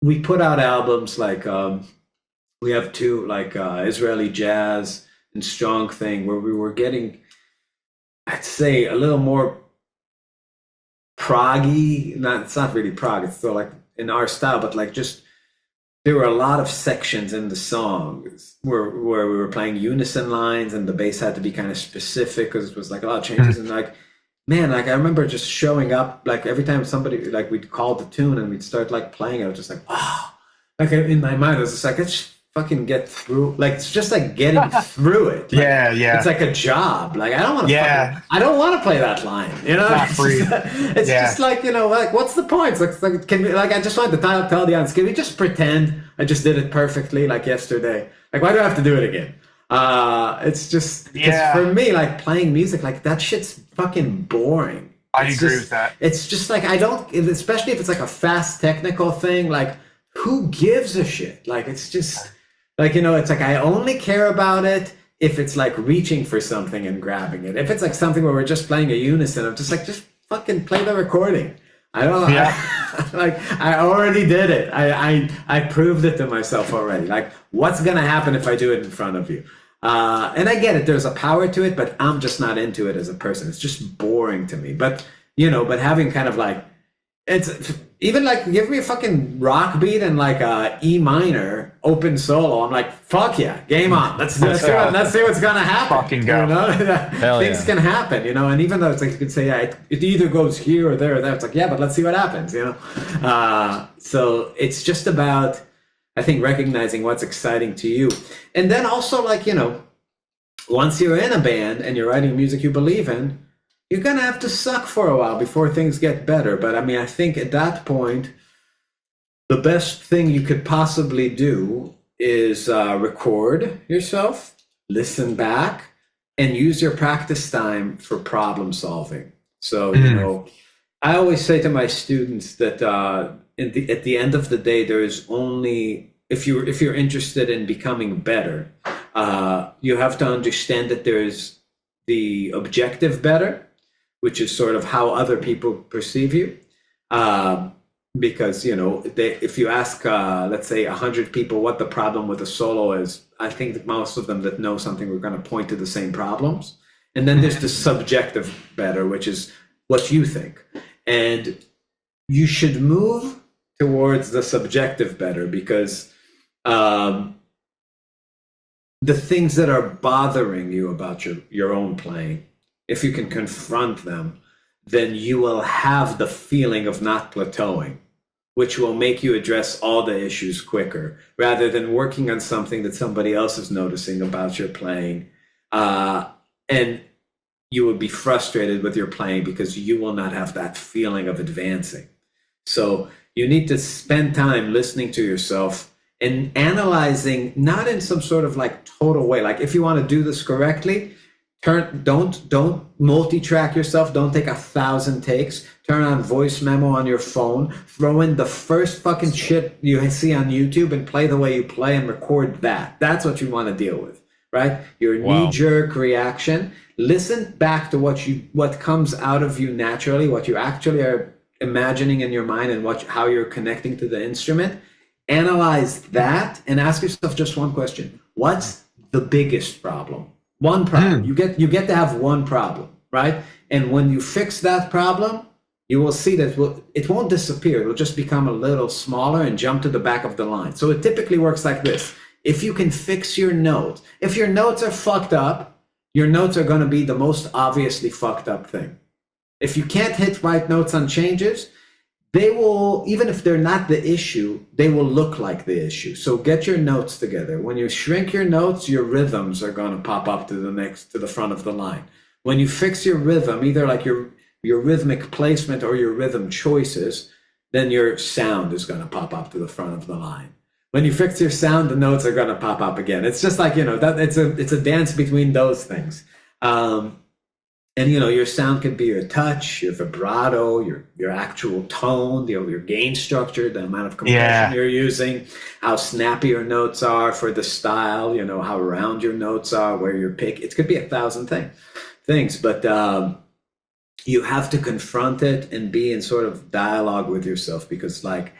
we put out albums like, we have two, like, Israeli Jazz and Strong Thing, where we were getting, I'd say, a little more proggy. It's not really prog, it's still like in our style, but like, just, there were a lot of sections in the songs where we were playing unison lines, and the bass had to be kind of specific because it was like a lot of changes. And like, man, like, I remember just showing up, like, every time somebody, like, we'd call the tune and we'd start like playing it, I was just like, wow. Like, in my mind, I was just like, let's fucking get through. Like, it's just like getting through it. Like, yeah. It's like a job. Like, I don't want to. I don't want to play that line. Not free. It's just like, like, what's the point? It's like, can we? Like, I just wanted to tell the audience, can we just pretend I just did it perfectly, like yesterday? Like, why do I have to do it again? It's just, for me, like, playing music, like, that shit's fucking boring. I agree with that. It's just like, I don't, especially if it's like a fast technical thing, like, who gives a shit? Like, it's just like, it's like, I only care about it if it's like reaching for something and grabbing it. If it's like something where we're just playing a unison, I'm just like, just fucking play the recording. I don't know. Like, I already did it. I proved it to myself already. Like, what's going to happen if I do it in front of you? And I get it. There's a power to it, but I'm just not into it as a person. It's just boring to me. But, but having kind of like, it's even like, give me a fucking rock beat and like a E minor open solo. I'm like, fuck yeah, game on. Let's see what's gonna happen. Fucking go. Things can happen, and even though it's like, you could say, it either goes here or there or there. It's like, yeah, but let's see what happens, So it's just about, I think, recognizing what's exciting to you. And then also, like, once you're in a band and you're writing music you believe in, you're going to have to suck for a while before things get better. But I mean, I think at that point, the best thing you could possibly do is record yourself, listen back, and use your practice time for problem solving. So, I always say to my students that at the end of the day, there is only, if you're interested in becoming better, you have to understand that there's the objective better, which is sort of how other people perceive you. because if you ask let's say 100 people what the problem with a solo is, I think that most of them that know something are going to point to the same problems. And then there's the subjective better, which is what you think, and you should move towards the subjective better, because the things that are bothering you about your own playing, if you can confront them, then you will have the feeling of not plateauing, which will make you address all the issues quicker, rather than working on something that somebody else is noticing about your playing. And you will be frustrated with your playing because you will not have that feeling of advancing. So you need to spend time listening to yourself and analyzing, not in some sort of like total way. Like if you want to do this correctly, don't multi-track yourself. Don't take 1,000 takes. Turn on voice memo on your phone. Throw in the first fucking shit you see on YouTube and play the way you play and record that. That's what you want to deal with, right? Your knee-jerk reaction. Listen back to what comes out of you naturally, what you actually are imagining in your mind, and how you're connecting to the instrument. Analyze that and ask yourself just one question: what's the biggest problem? One problem. You get to have one problem, right? And when you fix that problem, you will see that it won't disappear. It will just become a little smaller and jump to the back of the line. So it typically works like this. If you can fix your notes, if your notes are fucked up, your notes are going to be the most obviously fucked up thing. If you can't hit right notes on changes, they will, even if they're not the issue, they will look like the issue. So get your notes together. When you shrink your notes, your rhythms are going to pop up to the front of the line. When you fix your rhythm, either like your rhythmic placement or your rhythm choices, then your sound is going to pop up to the front of the line. When you fix your sound, the notes are going to pop up again. It's just like, that it's a dance between those things. And your sound could be your touch, your vibrato, your actual tone, your gain structure, the amount of compression you're using, how snappy your notes are for the style, how round your notes are, where your pick. It could be 1,000 things, but you have to confront it and be in sort of dialogue with yourself, because like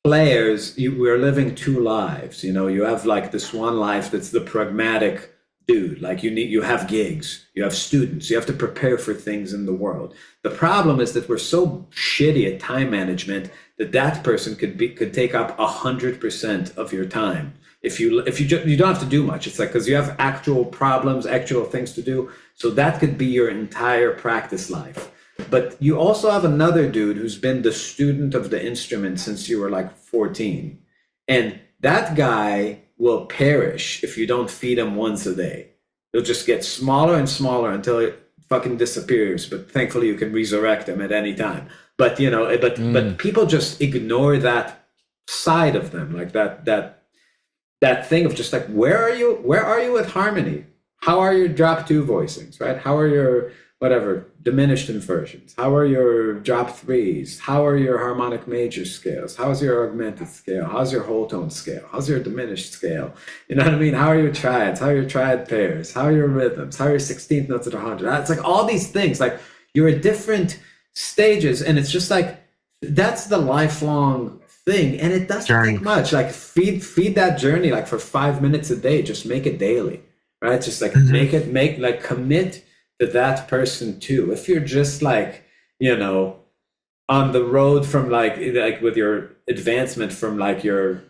players, we're living two lives. You have like this one life that's the pragmatic dude. Like you have gigs, you have students, you have to prepare for things in the world. The problem is that we're so shitty at time management that person could take up 100% of your time. If you don't have to do much. It's like, because you have actual problems, actual things to do. So that could be your entire practice life. But you also have another dude who's been the student of the instrument since you were like 14. And that guy will perish if you don't feed him once a day. He'll just get smaller and smaller until it fucking disappears. But thankfully you can resurrect him at any time. But but people just ignore that side of them, like that thing of just like, where are you with harmony? How are your drop two voicings, right? How are your diminished inversions? How are your drop threes? How are your harmonic major scales? How's your augmented scale? How's your whole tone scale? How's your diminished scale? You know what I mean? How are your triads? How are your triad pairs? How are your rhythms? How are your 16th notes at 100? It's like all these things, like you're at different stages, and it's just like, that's the lifelong thing. And it doesn't take much. Like feed that journey, like for 5 minutes a day, just make it daily, right? Just like commit to that person too. If you're just like, on the road from like with your advancement from like your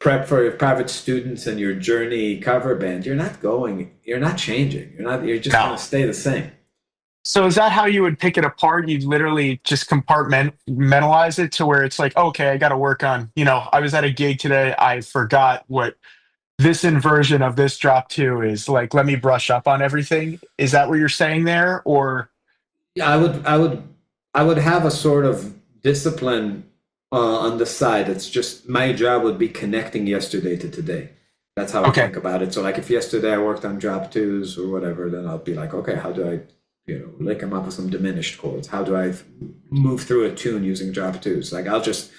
prep for your private students and your journey cover band, you're not changing. You're just going to stay the same. So is that how you would pick it apart? You'd literally just compartmentalize it to where it's like, okay, I got to work on, I was at a gig today. I forgot what this inversion of this drop two is, like, let me brush up on everything. Is that what you're saying there? Or yeah, I would have a sort of discipline on the side. It's just my job would be connecting yesterday to today. That's how I think about it. So like if yesterday I worked on drop twos or whatever, then I'll be like, okay, how do I lick them up with some diminished chords? How do I move through a tune using drop twos? Like I'll just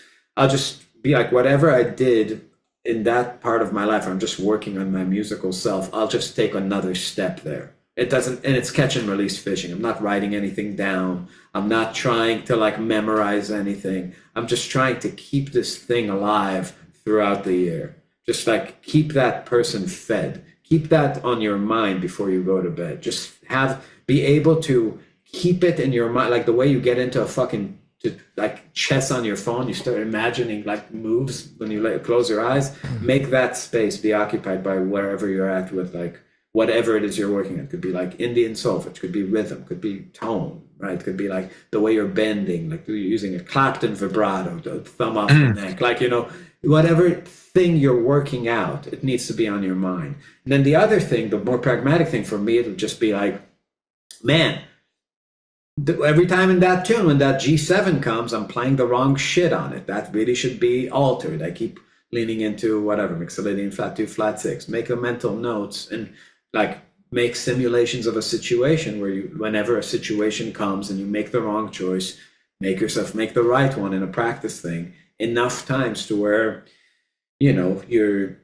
be like, whatever I did in that part of my life, I'm just working on my musical self, I'll just take another step there, It doesn't, and it's catch and release fishing. I'm not writing anything down. I'm not trying to like memorize anything. I'm just trying to keep this thing alive throughout the year. Just like keep that person fed. Keep that on your mind before you go to bed. Just be able to keep it in your mind, like the way you get into a fucking like chess on your phone. You start imagining like moves when you close your eyes. Make that space be occupied by wherever you're at with like whatever it is you're working on. It could be like Indian solfege, could be rhythm, could be tone, right? It could be like the way you're bending, like you're using a Clapton vibrato, the thumb off the neck, like, you know, whatever thing you're working out, it needs to be on your mind. And then the other thing, the more pragmatic thing for me, it'll just be like, man, every time in that tune, when that G7 comes, I'm playing the wrong shit on it. That really should be altered. I keep leaning into whatever, Mixolydian flat 2, flat 6. Make a mental notes and like make simulations of a situation where you, whenever a situation comes and you make the wrong choice, make yourself make the right one in a practice thing enough times to where, you know, you're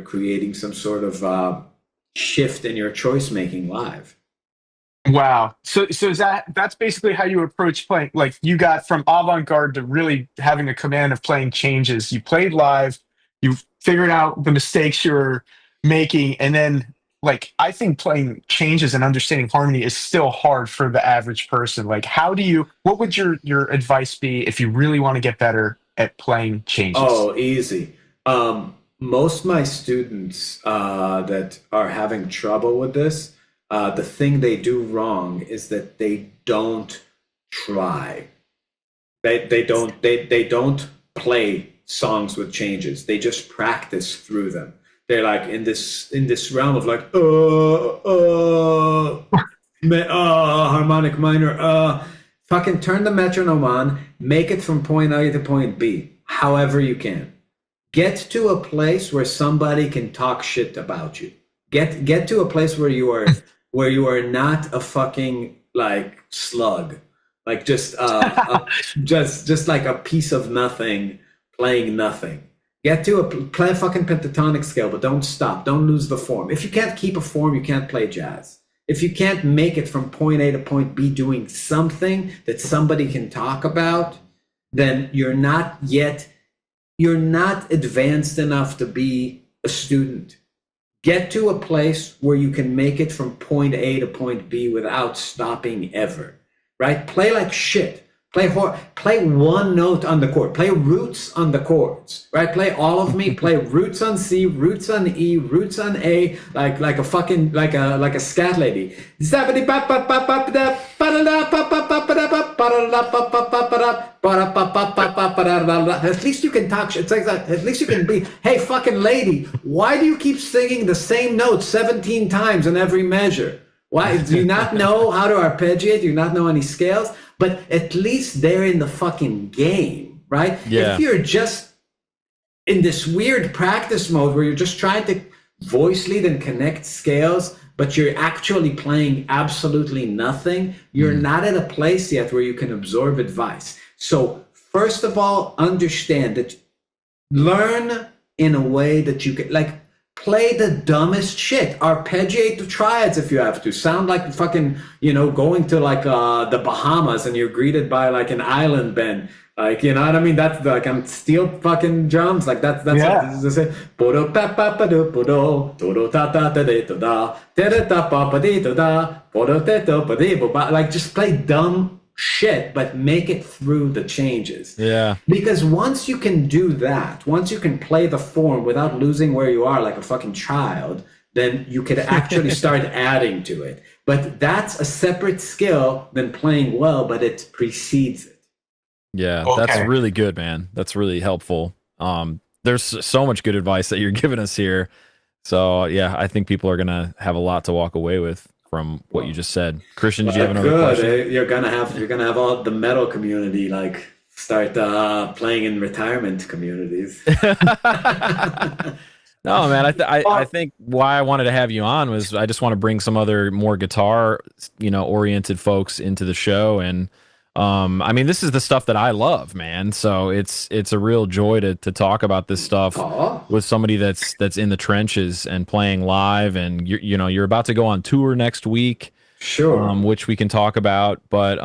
creating some sort of shift in your choice making live. Wow. So is that's basically how you approach playing? Like you got from avant-garde to really having a command of playing changes. You played live, you figured out the mistakes you were making, and then like I think playing changes and understanding harmony is still hard for the average person. Like what would your advice be if you really want to get better at playing changes? Oh, easy. Most of my students that are having trouble with this, the thing they do wrong is that they don't try. They don't play songs with changes. They just practice through them. They're like in this realm of like harmonic minor, fucking turn the metronome on, make it from point A to point B, however you can. Get to a place where somebody can talk shit about you. Get to a place where you are not a fucking like slug, like just just like a piece of nothing playing nothing. Play a fucking pentatonic scale, but don't stop. Don't lose the form. If you can't keep a form, you can't play jazz. If you can't make it from point A to point B doing something that somebody can talk about, then you're not advanced enough to be a student. Get to a place where you can make it from point A to point B without stopping ever, right? Play like shit. Play one note on the chord. Play roots on the chords, right? Play all of me. Play roots on C, roots on E, roots on A, like a fucking like a scat lady. At least you can talk shit. It's like that. At least you can be, hey, fucking lady, why do you keep singing the same note 17 times in every measure? Why do you not know how to arpeggiate? Do you not know any scales? But at least they're in the fucking game, right? Yeah. If you're just in this weird practice mode where you're just trying to voice lead and connect scales, but you're actually playing absolutely nothing, you're not at a place yet where you can absorb advice. So first of all, understand that learn in a way that you can, like, play the dumbest shit. Arpeggiate the triads if you have to. Sound like fucking, you know, going to like the Bahamas and you're greeted by like an island band. Like, you know what I mean? That's like on steel fucking drums. Like that's Yeah. what this is. Like just play dumb shit, but make it through the changes. Yeah. Because once you can do that, once you can play the form without losing where you are like a fucking child, then you could actually start adding to it. But that's a separate skill than playing well, but it precedes it. Yeah, Okay. that's really good, man. That's really helpful. There's so much good advice that you're giving us here. So yeah, I think people are gonna have a lot to walk away with from what you just said. Christian, did you have another question? You're gonna have all the metal community like start playing in retirement communities. No, man. I think why I wanted to have you on was I just want to bring some other more guitar, oriented folks into the show, and I mean, this is the stuff that I love, man. So it's a real joy to talk about this stuff Aw. with somebody that's in the trenches and playing live. And you're about to go on tour next week, Sure. which we can talk about. But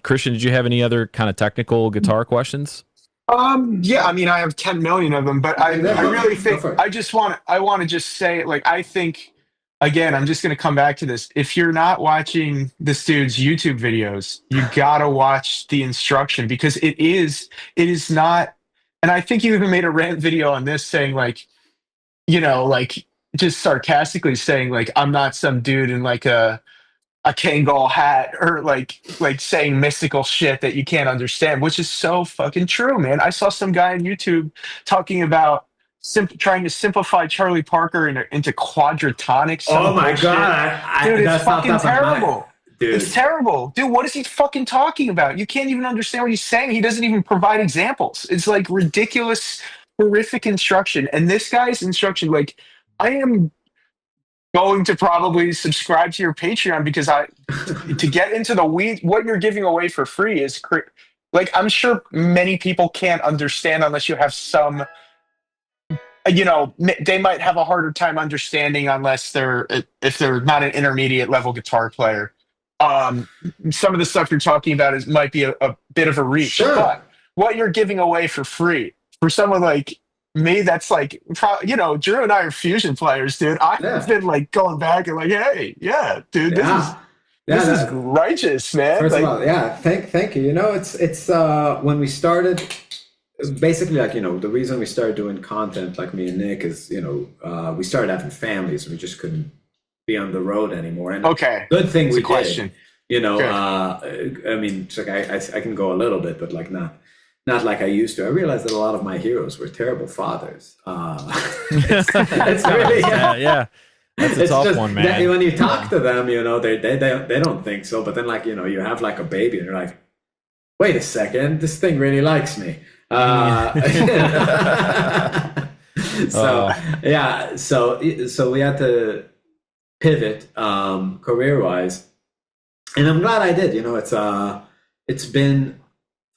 Christian, did you have any other kind of technical guitar questions? Yeah, I mean, I have 10 million of them, but I really think Go for it. I want to just say, like, I think, again, I'm just going to come back to this. If you're not watching this dude's YouTube videos, you gotta watch the instruction, because it is not. And I think you even made a rant video on this saying, like, like, just sarcastically saying, like, I'm not some dude in like a Kangol hat, or like saying mystical shit that you can't understand, which is so fucking true, man. I saw some guy on YouTube talking about trying to simplify Charlie Parker into quadratonics. Oh my bullshit. God. Dude, it's that's not fucking top of my- terrible. Dude. It's terrible. Dude, what is he fucking talking about? You can't even understand what he's saying. He doesn't even provide examples. It's like ridiculous, horrific instruction. And this guy's instruction, like, I am going to probably subscribe to your Patreon, because to get into the weeds, what you're giving away for free is like, I'm sure many people can't understand unless you have some, they might have a harder time understanding unless if they're not an intermediate level guitar player. Some of the stuff you're talking about might be a bit of a reach, Sure. but what you're giving away for free for someone like me, that's like, Drew and I are fusion players, dude. I've been like going back and like, hey, yeah, dude, this is righteous, man. First like, of all, yeah, thank you. It's when we started, basically, like, the reason we started doing content, like me and Nick, is we started having families, and we just couldn't be on the road anymore. And okay, good thing we question. did. I mean, it's like I can go a little bit, but like not like I used to. I realized that a lot of my heroes were terrible fathers. It's really, yeah. That's a tough one, man. When you talk to them, they don't think so. But then, like, you have like a baby, and you're like, wait a second, this thing really likes me. So we had to pivot career-wise, and I'm glad I did. It's been,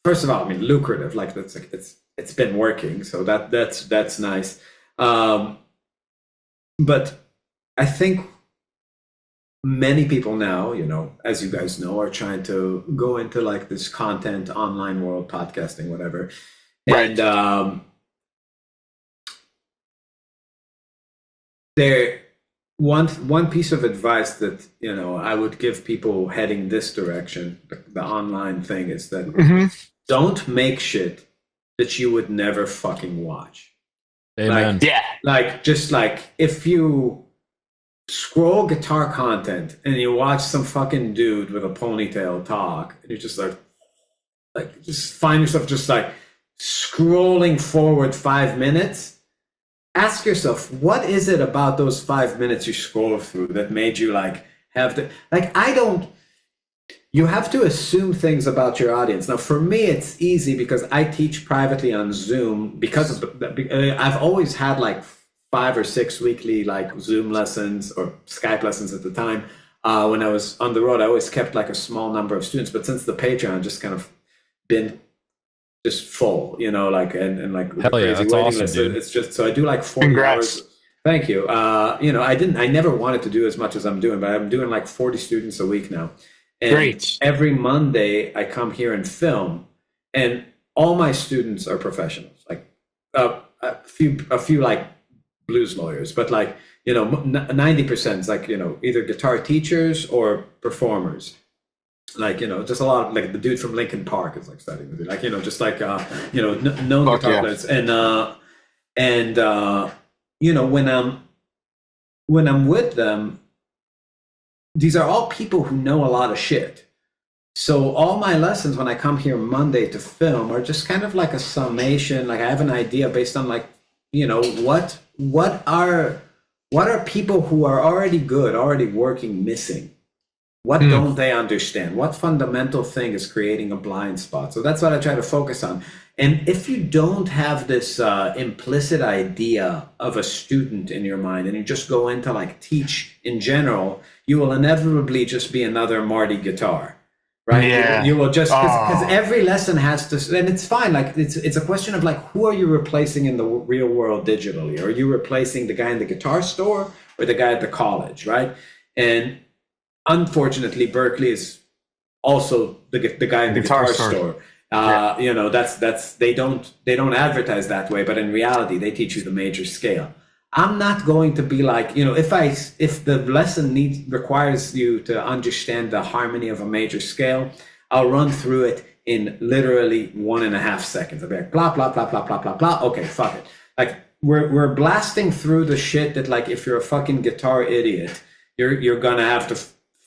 first of all, I mean, lucrative. Like, that's like it's been working, so that's nice. But I think many people now, as you guys know, are trying to go into like this content, online world, podcasting, whatever. Right. And one piece of advice that I would give people heading this direction, the online thing, is that don't make shit that you would never fucking watch. Amen. Just like if you scroll guitar content and you watch some fucking dude with a ponytail talk, and you just like just find yourself just like scrolling forward 5 minutes, ask yourself, what is it about those 5 minutes you scroll through that made you like have to, like, you have to assume things about your audience. Now, for me, it's easy because I teach privately on Zoom, because of I've always had like 5 or 6 weekly like Zoom lessons or Skype lessons at the time. When I was on the road, I always kept like a small number of students, but since the Patreon just kind of been just full, like, and like hell yeah, that's waiting awesome, list. dude. It's just, so I do like 40 Congrats. hours. Thank you. I never wanted to do as much as I'm doing, but I'm doing like 40 students a week now. And Great. every Monday I come here and film, and all my students are professionals, like a few like blues lawyers, but like 90% is like either guitar teachers or performers, like just a lot of, like, the dude from Linkin Park is like studying with me, like just like known guitar players, and when I'm with them, these are all people who know a lot of shit. So all my lessons when I come here Monday to film are just kind of like a summation. Like, I have an idea based on like, what are people who are already good, already working, missing? What don't they understand? What fundamental thing is creating a blind spot? So that's what I try to focus on. And if you don't have this implicit idea of a student in your mind, and you just go into like teach in general, you will inevitably just be another Marty guitar. right? Yeah. You will just, because Oh. every lesson has to, and it's fine. Like it's a question of like, who are you replacing in the real world digitally? Are you replacing the guy in the guitar store or the guy at the college, right? And unfortunately, Berklee is also the guy in the guitar store. You know, that's they don't advertise that way, but in reality, they teach you the major scale. I'm not going to be like, you know, if the lesson requires you to understand the harmony of a major scale, I'll run through it in literally 1.5 seconds. I'll be like, blah, blah, blah, blah, blah, blah, blah. Okay, fuck it. Like we're blasting through the shit that, like, if you're a fucking guitar idiot, you're gonna have to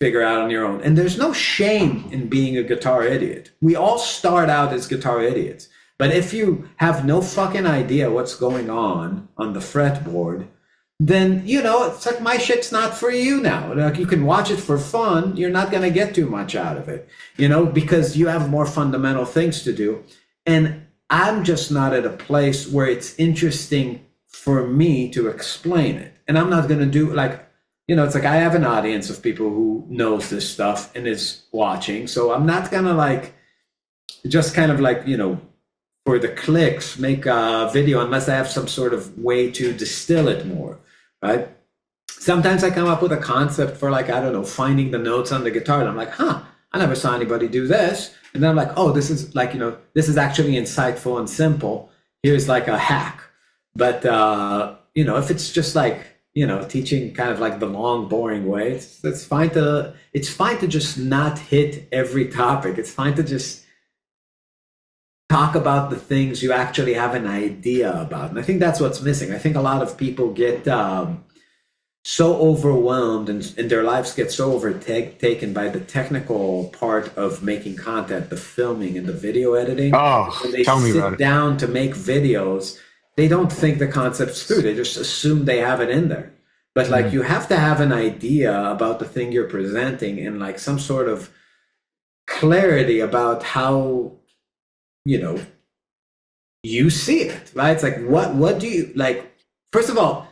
figure out on your own. And there's no shame in being a guitar idiot. We all start out as guitar idiots. But if you have no fucking idea what's going on the fretboard, then, you know, it's like, my shit's not for you now. Like, you can watch it for fun. You're not going to get too much out of it, you know, because you have more fundamental things to do. And I'm just not at a place where it's interesting for me to explain it. And I'm not going to do, like, you know, it's like I have an audience of people who knows this stuff and is watching. So I'm not going to, like, just kind of like, you know, for the clicks, make a video unless I have some sort of way to distill it more, right? Sometimes I come up with a concept for, like, I don't know, finding the notes on the guitar, and I'm like, huh, I never saw anybody do this. And then I'm like, oh, this is like, you know, this is actually insightful and simple. Here's like a hack. But, you know, if it's just like, you know, teaching kind of like the long, boring way, it's fine to just not hit every topic. It's fine to just talk about the things you actually have an idea about. And I think that's what's missing. I think a lot of people get so overwhelmed and their lives get so overtaken by the technical part of making content, the filming and the video editing. Oh, when they tell me about sit it. down to make videos, they don't think the concept's through. They just assume they have it in there. But like, you have to have an idea about the thing you're presenting and like some sort of clarity about how, you know, you see it, right? It's like, what do you, like, first of all,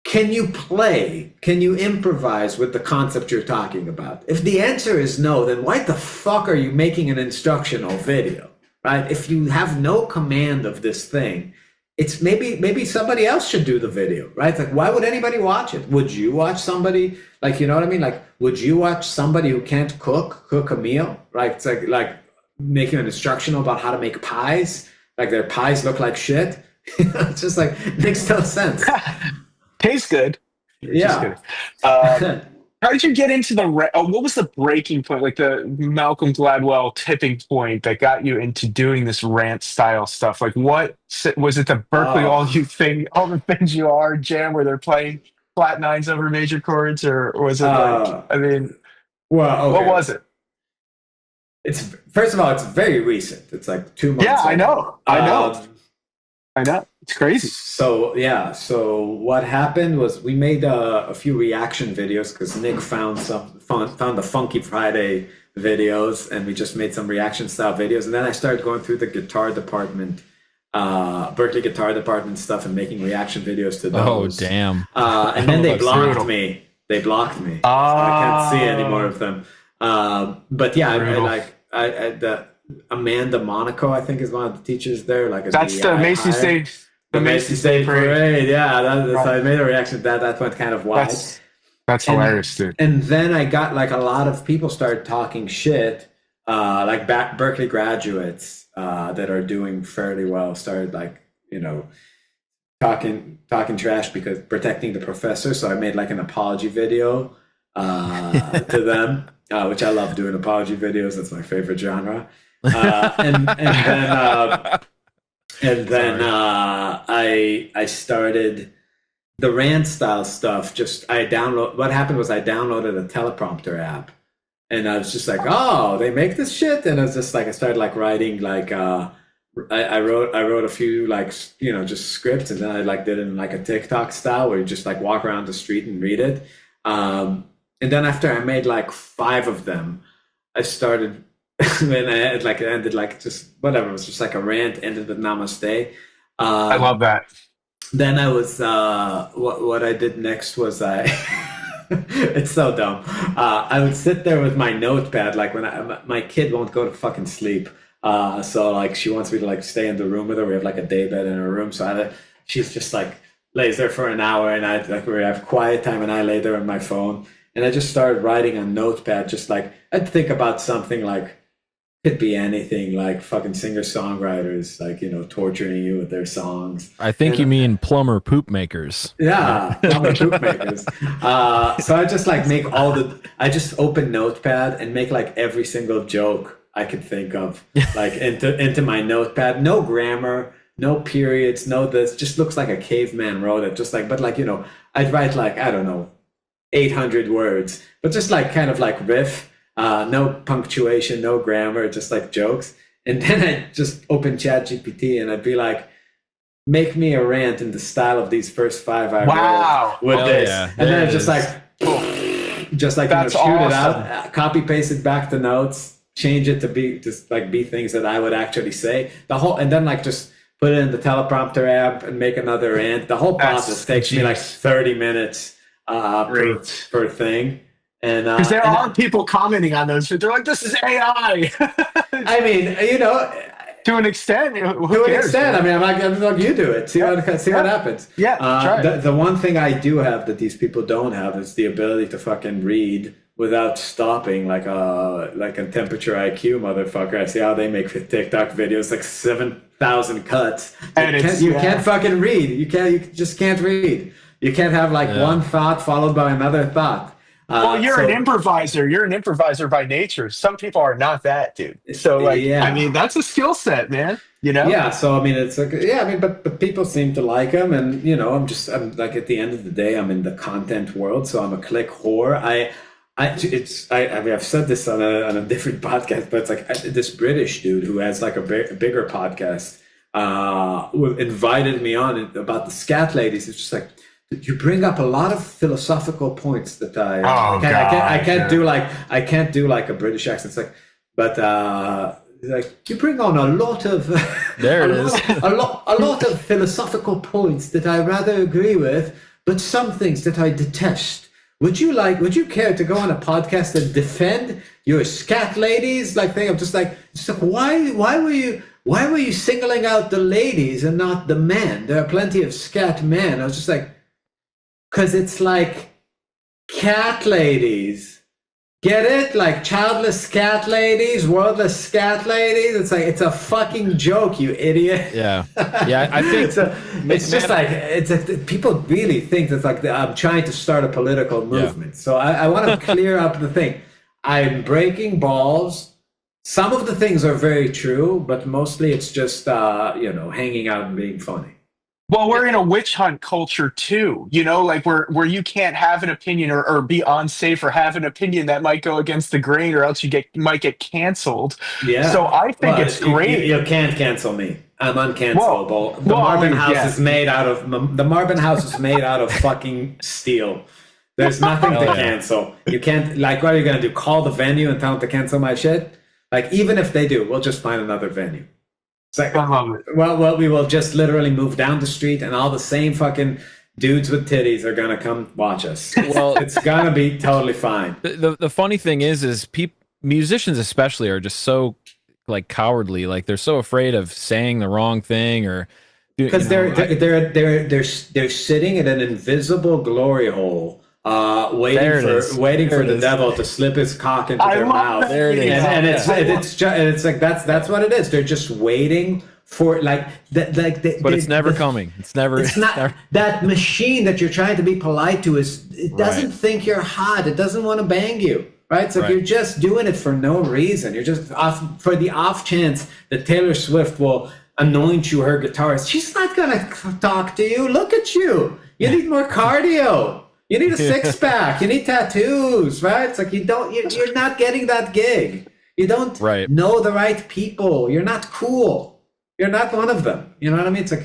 can you improvise with the concept you're talking about? If the answer is no, then why the fuck are you making an instructional video, right? If you have no command of this thing, it's maybe somebody else should do the video, right? It's like, why would anybody watch it? Would you watch somebody, like, you know what I mean? Like, would you watch somebody who can't cook a meal, right? It's like making an instructional about how to make pies, like their pies look like shit. It's just like, makes no sense. Tastes good. Yeah. How did you get into what was the breaking point, like the Malcolm Gladwell tipping point that got you into doing this rant style stuff? Like, what was it, the Berklee all the things you are jam where they're playing flat nines over major chords, or was it like, I mean, well, okay. What was it? It's, first of all, it's very recent. It's like 2 months. Yeah, I know. It's crazy. So yeah, so what happened was we made a few reaction videos because Nick found the Funky Friday videos, and we just made some reaction style videos. And then I started going through the guitar department, Berklee guitar department stuff, and making reaction videos to those. Oh damn! And then they blocked me. They blocked me. So I can't see any more of them. But yeah, the Amanda Monaco, I think, is one of the teachers there. Like, that's the Macy's Day. The Macy's Day Parade. Yeah, so I made a reaction to that. That went kind of wild. That's hilarious, dude. And then I got, like, a lot of people started talking shit, like Berklee graduates that are doing fairly well started, like, you know, talking trash because protecting the professor. So I made like an apology video to them, which I love doing apology videos. That's my favorite genre. And then I started the Rant style stuff. What happened was I downloaded a teleprompter app, and I was just like, oh, they make this shit. And I was just like, I started like writing, like, I wrote a few, like, you know, just scripts, and then I like did it in like a TikTok style where you just like walk around the street and read it. And then after I made like 5 of them, I started when I had like, it ended like just whatever. It was just like a rant, ended with namaste. I love that. Then I was what I did next was I It's so dumb. I would sit there with my notepad, like when my kid won't go to fucking sleep. So like she wants me to like stay in the room with her. We have like a day bed in her room. So she's just like lays there for an hour, and I like we have quiet time, and I lay there on my phone, and I just started writing on notepad. Just like I'd think about something like could be anything, like fucking singer-songwriters, like, you know, torturing you with their songs. I think you mean plumber poop makers. Yeah, plumber poop makers. So I just like make I just open Notepad and make like every single joke I could think of, like into my Notepad. No grammar, no periods, no this. Just looks like a caveman wrote it. Just like, but like, you know, I'd write like, I don't know, 800 words, but just like kind of like riff. No punctuation, no grammar, just like jokes. And then I'd just open ChatGPT and I'd be like, make me a rant in the style of these first 5 I wrote with this. Yeah, and then I just like, just like, That's shoot it awesome. out, copy paste it back to notes, change it to be just like be things that I would actually say. And then like just put it in the teleprompter app and make another rant. The whole process takes me like 30 minutes per thing. Because there are people commenting on those. They're like, "This is AI." I mean, you know, to an extent. To an extent, I mean, I'm like, you do it. See what happens. Yeah. Try the one thing I do have that these people don't have is the ability to fucking read without stopping, like a temperature IQ motherfucker. I see how they make TikTok videos, like 7,000 cuts. You can't fucking read. You just can't read. You can't have like one thought followed by another thought. Well, you're an improviser. You're an improviser by nature. Some people are not that, dude. So, like, I mean, that's a skill set, man. You know? Yeah. So, I mean, it's like, but people seem to like them, and you know, I'm like at the end of the day, I'm in the content world, so I'm a click whore. I mean, I've said this on a different podcast, but it's like this British dude who has like a bigger podcast invited me on about the scat ladies. It's just like, you bring up a lot of philosophical points that I can't do like a British accent. It's like, but like you bring on a lot of a lot of philosophical points that I rather agree with, but some things that I detest. Would you care to go on a podcast and defend your scat ladies like thing? I'm just like why were you singling out the ladies and not the men? There are plenty of scat men. I was just like, because it's like cat ladies. Get it? Like childless cat ladies, worldless scat ladies. It's like, it's a fucking joke, you idiot. Yeah. Yeah, I think people really think it's like I'm trying to start a political movement. Yeah. So I want to clear up the thing. I'm breaking balls. Some of the things are very true, but mostly it's just, hanging out and being funny. Well, we're in a witch hunt culture too, you know, like where you can't have an opinion or be unsafe or have an opinion that might go against the grain, or else might get canceled. Yeah. So I think it's great. You can't cancel me. I'm uncancelable. The Marbin house is made out of fucking steel. There's nothing to cancel. You can't, like, what are you gonna do? Call the venue and tell them to cancel my shit? Like, even if they do, we'll just find another venue. It's like, well, we will just literally move down the street, and all the same fucking dudes with titties are gonna come watch us. Well, it's gonna be totally fine. The funny thing is musicians especially are just so like cowardly. Like they're so afraid of saying the wrong thing, or because they're sitting in an invisible glory hole. Waiting for the devil to slip his cock into their mouth. There it is. And it's like that's what it is. They're just waiting for like that. But it's never coming. It's never. That machine that you're trying to be polite to it doesn't think you're hot. It doesn't want to bang you. Right? So you're just doing it for no reason. You're just for the off chance that Taylor Swift will anoint you her guitarist. She's not gonna talk to you. Look at you. You need more cardio. You need a six-pack. You need tattoos, right? It's like you're not getting that gig. You don't know the right people. You're not cool. You're not one of them. You know what I mean? It's like,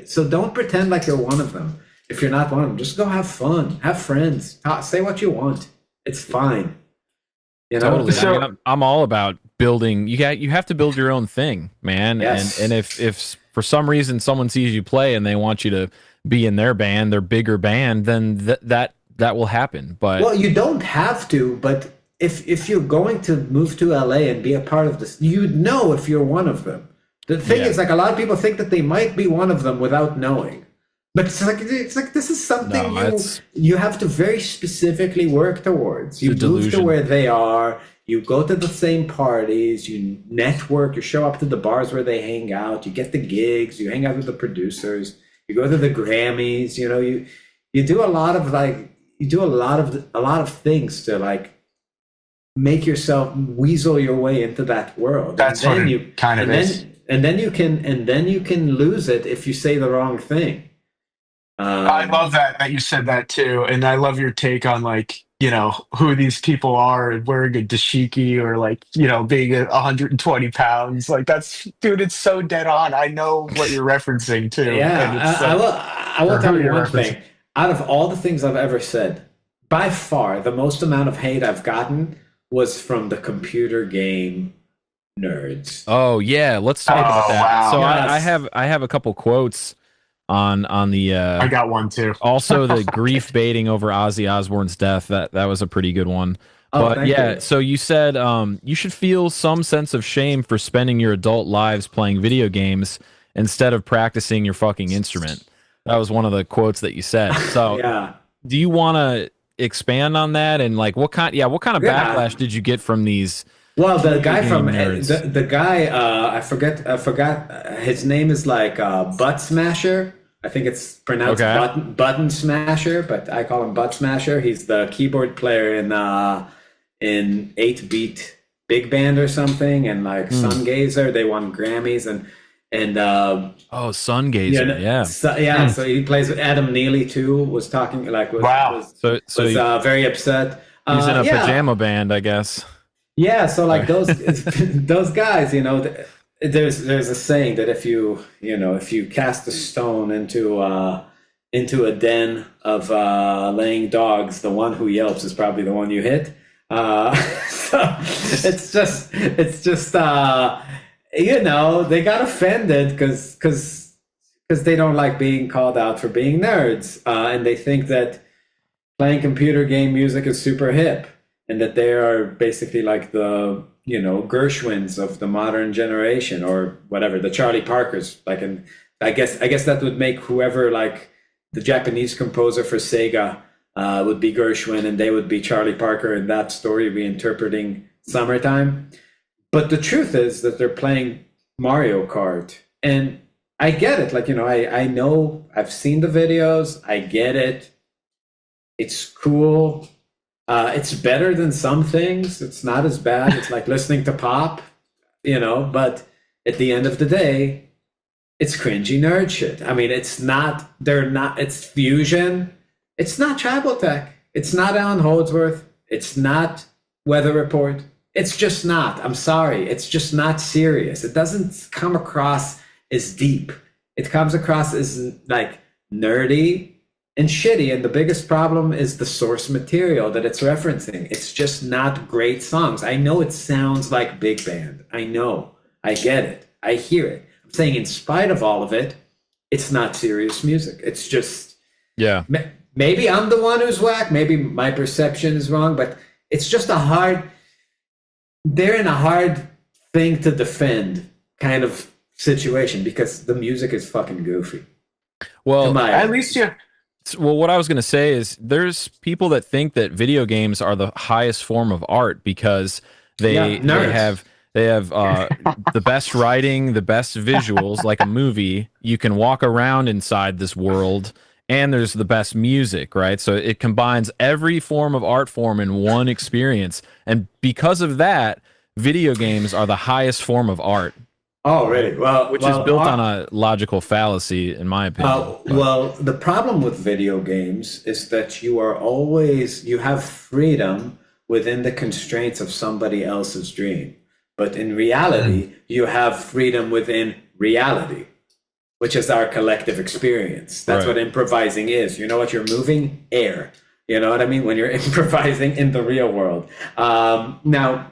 so don't pretend like you're one of them. If you're not one of them, just go have fun. Have friends. Say what you want. It's fine. You know? Totally. I mean, I'm all about building. You have to build your own thing, man. Yes. And if for some reason someone sees you play and they want you to be in their band, their bigger band, then that will happen. But Well, you don't have to, but if you're going to move to LA and be a part of this, you know if you're one of them. The thing is, like, a lot of people think that they might be one of them without knowing. But it's like this is something you have to very specifically work towards. You move to where they are, you go to the same parties, you network, you show up to the bars where they hang out, you get the gigs, you hang out with the producers, you go to the Grammys, you know, you do a lot of a lot of things to like make yourself weasel your way into that world. That's what it kind of is. And then you can lose it if you say the wrong thing. I love that you said that too, and I love your take on like, you know, who these people are and wearing a dashiki or like, you know, being 120 pounds. Like that's, dude, it's so dead on. I know what you're referencing too. Yeah, I will tell you one thing. Out of all the things I've ever said, by far the most amount of hate I've gotten was from the computer game nerds. Oh yeah, let's talk about that. Wow. So Yes. I have a couple quotes on the I got one too. also the grief baiting over Ozzy Osbourne's death. That was a pretty good one. But yeah, you. so you said you should feel some sense of shame for spending your adult lives playing video games instead of practicing your fucking instrument. That was one of the quotes that you said. So Yeah. do you want to expand on that, and like what kind of backlash did you get from these? Well, the guy game from nerds? the guy I forgot his name is like Butt Smasher. I think it's pronounced button Smasher, but I call him Butt Smasher. He's the keyboard player in 8-Beat Big Band or something, and like Sungazer. They won Grammys and Sungazer, yeah. So he plays with Adam Neely too. Was talking like was very upset. He's in a pajama band, I guess. Yeah, so like those those guys, you know, there's a saying that if you cast a stone into a den of laying dogs, the one who yelps is probably the one you hit. So it's just you know, they got offended because they don't like being called out for being nerds, and they think that playing computer game music is super hip, and that they are basically like the, you know, Gershwins of the modern generation, or whatever, the Charlie Parkers. Like, and I guess that would make whoever, like the Japanese composer for Sega would be Gershwin, and they would be Charlie Parker in that story reinterpreting Summertime. But the truth is that they're playing Mario Kart, and I get it. Like, you know, I know, I've seen the videos. I get it. It's cool. It's better than some things. It's not as bad. It's like listening to pop, you know, but at the end of the day, it's cringy nerd shit. I mean, it's fusion. It's not Tribal Tech. It's not Allan Holdsworth. It's not Weather Report. It's just not. I'm sorry. It's just not serious. It doesn't come across as deep. It comes across as like nerdy and shitty, and the biggest problem is the source material that it's referencing. It's just not great songs. I know it sounds like big band. I know. I get it. I hear it. I'm saying in spite of all of it, it's not serious music. It's just... Yeah. Maybe I'm the one who's whack. Maybe my perception is wrong, but it's just they're in a hard thing to defend kind of situation because the music is fucking goofy. Well, at least you... Well, what I was going to say is there's people that think that video games are the highest form of art because they have the best writing, the best visuals, like a movie. You can walk around inside this world, and there's the best music, right? So it combines every form of art form in one experience. And because of that, video games are the highest form of art. Oh, really? Which is built on a logical fallacy, in my opinion. Well, the problem with video games is that you have freedom within the constraints of somebody else's dream. But in reality, you have freedom within reality, which is our collective experience. That's what improvising is. You know what? You're moving air. You know what I mean? When you're improvising in the real world. Now,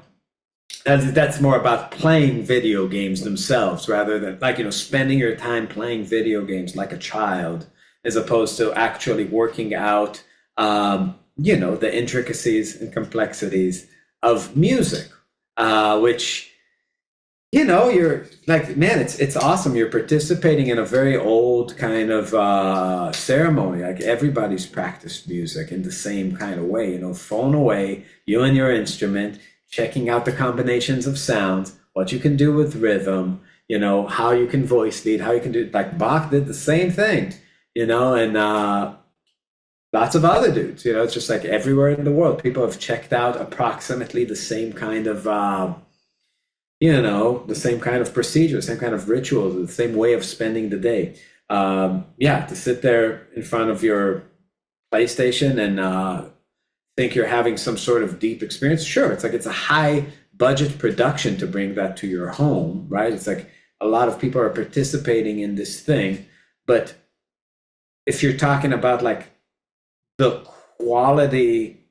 that's more about playing video games themselves rather than, like, you know, spending your time playing video games like a child, as opposed to actually working out the intricacies and complexities of music, which, you're like, man, it's awesome. You're participating in a very old kind of ceremony. Like everybody's practiced music in the same kind of way, phone away, you and your instrument, checking out the combinations of sounds, what you can do with rhythm, how you can voice lead, how you can do, like Bach did the same thing, and lots of other dudes, it's just like everywhere in the world, people have checked out approximately the same kind of, the same kind of procedure, the same kind of rituals, the same way of spending the day. To sit there in front of your PlayStation and think you're having some sort of deep experience. Sure, it's a high budget production to bring that to your home, right? It's like a lot of people are participating in this thing, but if you're talking about like the quality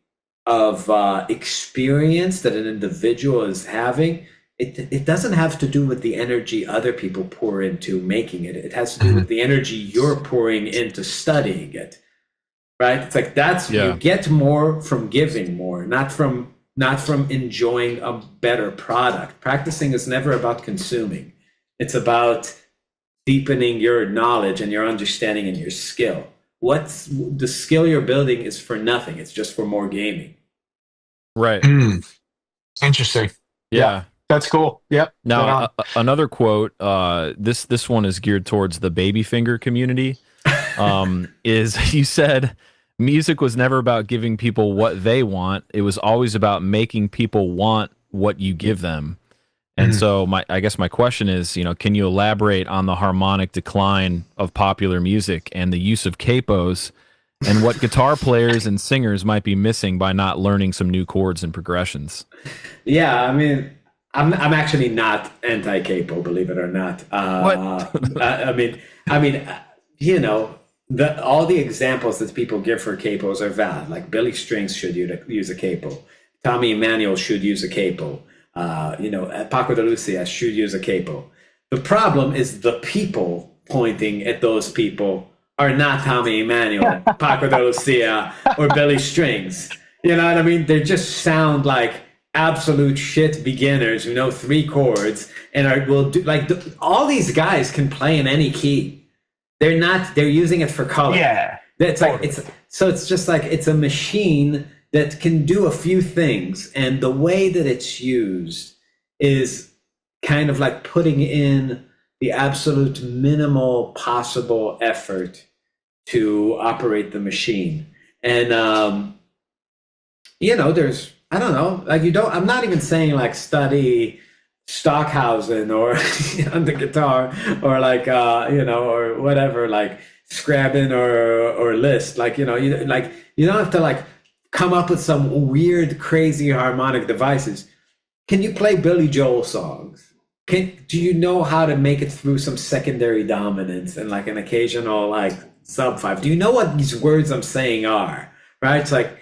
of experience that an individual is having, it doesn't have to do with the energy other people pour into making it. It has to do with the energy you're pouring into studying it, right? It's like you get more from giving more, not from enjoying a better product. Practicing is never about consuming. It's about deepening your knowledge and your understanding and your skill. What's the skill you're building is for nothing. It's just for more gaming. Right. Interesting. Yeah. That's cool. Yep. Now, another quote, this one is geared towards the baby finger community, is you said, music was never about giving people what they want. It was always about making people want what you give them. And so I guess my question is, can you elaborate on the harmonic decline of popular music and the use of CAPOs and what guitar players and singers might be missing by not learning some new chords and progressions? Yeah, I mean, I'm actually not anti-capo, believe it or not. What? I mean, all the examples that people give for capos are valid. Like Billy Strings should use a capo. Tommy Emmanuel should use a capo. Paco de Lucia should use a capo. The problem is the people pointing at those people are not Tommy Emmanuel, Paco de Lucia, or Billy Strings. You know what I mean? They just sound like absolute shit beginners who know 3 chords and will do all these guys can play in any key. They're using it for color. Yeah. It's like it's just like it's a machine that can do a few things, and the way that it's used is kind of like putting in the absolute minimal possible effort to operate the machine. And there's, I don't know, like I'm not even saying like study Stockhausen or on the guitar, or like or whatever, like Scriabin or Liszt, you don't have to like come up with some weird crazy harmonic devices. Can you play Billy Joel songs? Do you know how to make it through some secondary dominance and like an occasional like sub 5? Do you know what these words I'm saying are? Right? It's like,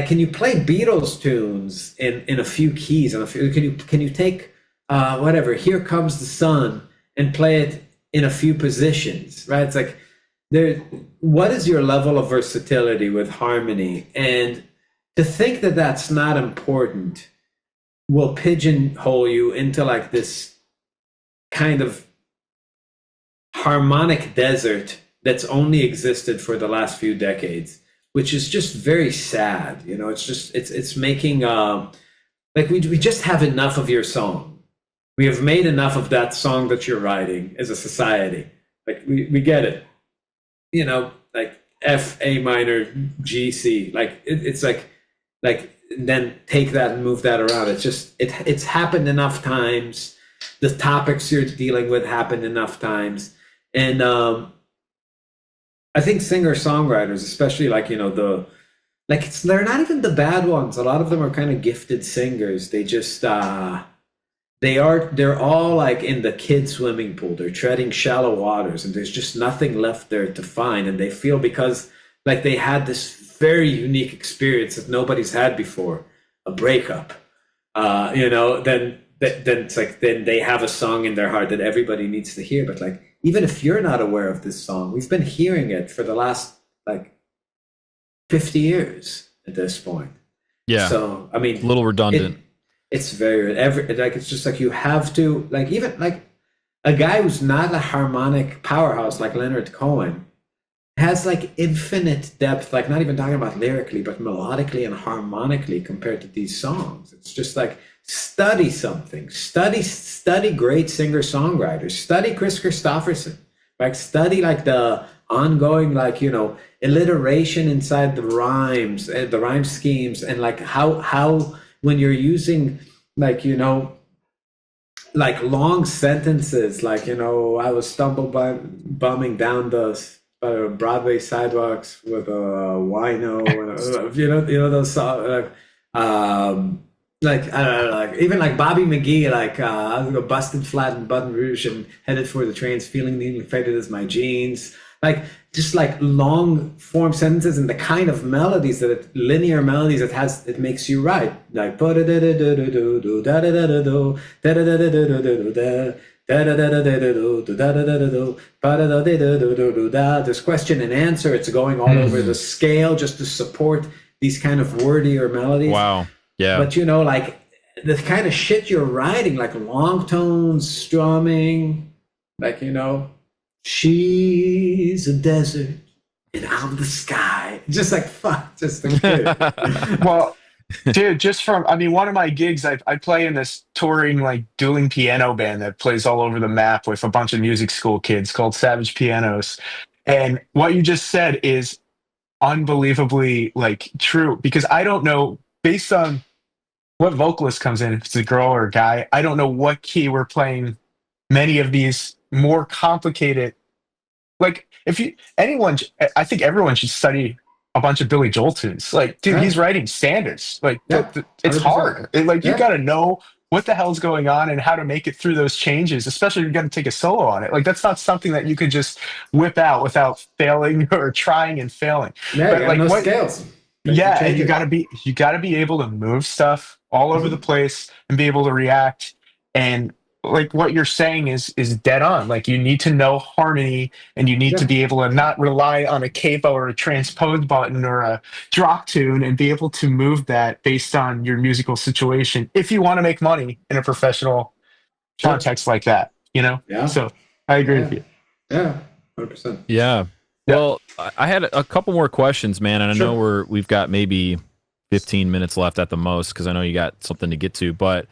can you play Beatles tunes in a few keys? Can you take whatever, Here Comes the Sun, and play it in a few positions? Right? It's like, what is your level of versatility with harmony? And to think that that's not important will pigeonhole you into like this kind of harmonic desert that's only existed for the last few decades, which is just very sad. It's making we just have enough of your song. We have made enough of that song that you're writing as a society. Like we get it. Like F, A minor, G, C. Like it's like then take that and move that around. It's just it's happened enough times. The topics you're dealing with happened enough times, and I think singer-songwriters, especially they're not even the bad ones. A lot of them are kind of gifted singers. They just they're all like in the kid swimming pool. They're treading shallow waters, and there's just nothing left there to find. And they feel because like they had this very unique experience that nobody's had before, a breakup, then it's like, then they have a song in their heart that everybody needs to hear. But like, even if you're not aware of this song, we've been hearing it for the last like 50 years at this point. Yeah. So I mean, A little redundant. It's very like it's just like you have to like even like a guy who's not a harmonic powerhouse like Leonard Cohen has like infinite depth, like not even talking about lyrically, but melodically and harmonically compared to these songs. It's just like study something, study great singer-songwriters, study Chris Christopherson, like study like the ongoing like alliteration inside the rhymes, the rhyme schemes, and like how when you're using like like long sentences, like I was bumming down the Broadway sidewalks with a wino, and, those songs, like I don't know, like even like Bobby McGee, like I was busted flat in Baton Rouge and headed for the trains, feeling neatly faded as my jeans. Like just like long form sentences and the kind of melodies linear melodies it makes you write, like this question and answer. It's going all over the scale just to support these kind of wordier melodies. Wow. Yeah. But like the kind of shit you're writing, like long tones, strumming, like she's a desert and I'm the sky. Just like fuck, just a kid. Well, dude, one of my gigs, I play in this touring, like dueling piano band that plays all over the map with a bunch of music school kids called Savage Pianos. And what you just said is unbelievably like true, because I don't know, based on what vocalist comes in, if it's a girl or a guy, I don't know what key we're playing many of these more complicated. Like I think everyone should study a bunch of Billy Joel tunes. Like, dude, he's writing standards. Like, it's hard. Like, you got to know what the hell's going on and how to make it through those changes, especially if you're going to take a solo on it. Like, that's not something that you could just whip out without failing or trying and failing. Yeah, but, like, no scales. Yeah, and you got to be able to move stuff all over the place and be able to react. And like what you're saying is dead on. Like, you need to know harmony, and you need to be able to not rely on a capo or a transpose button or a drop tune, and be able to move that based on your musical situation if you want to make money in a professional context like that. Yeah. So I agree with you. Yeah, 100%. Yeah. Well, I had a couple more questions, man, and I know we've got maybe 15 minutes left at the most, because I know you got something to get to, but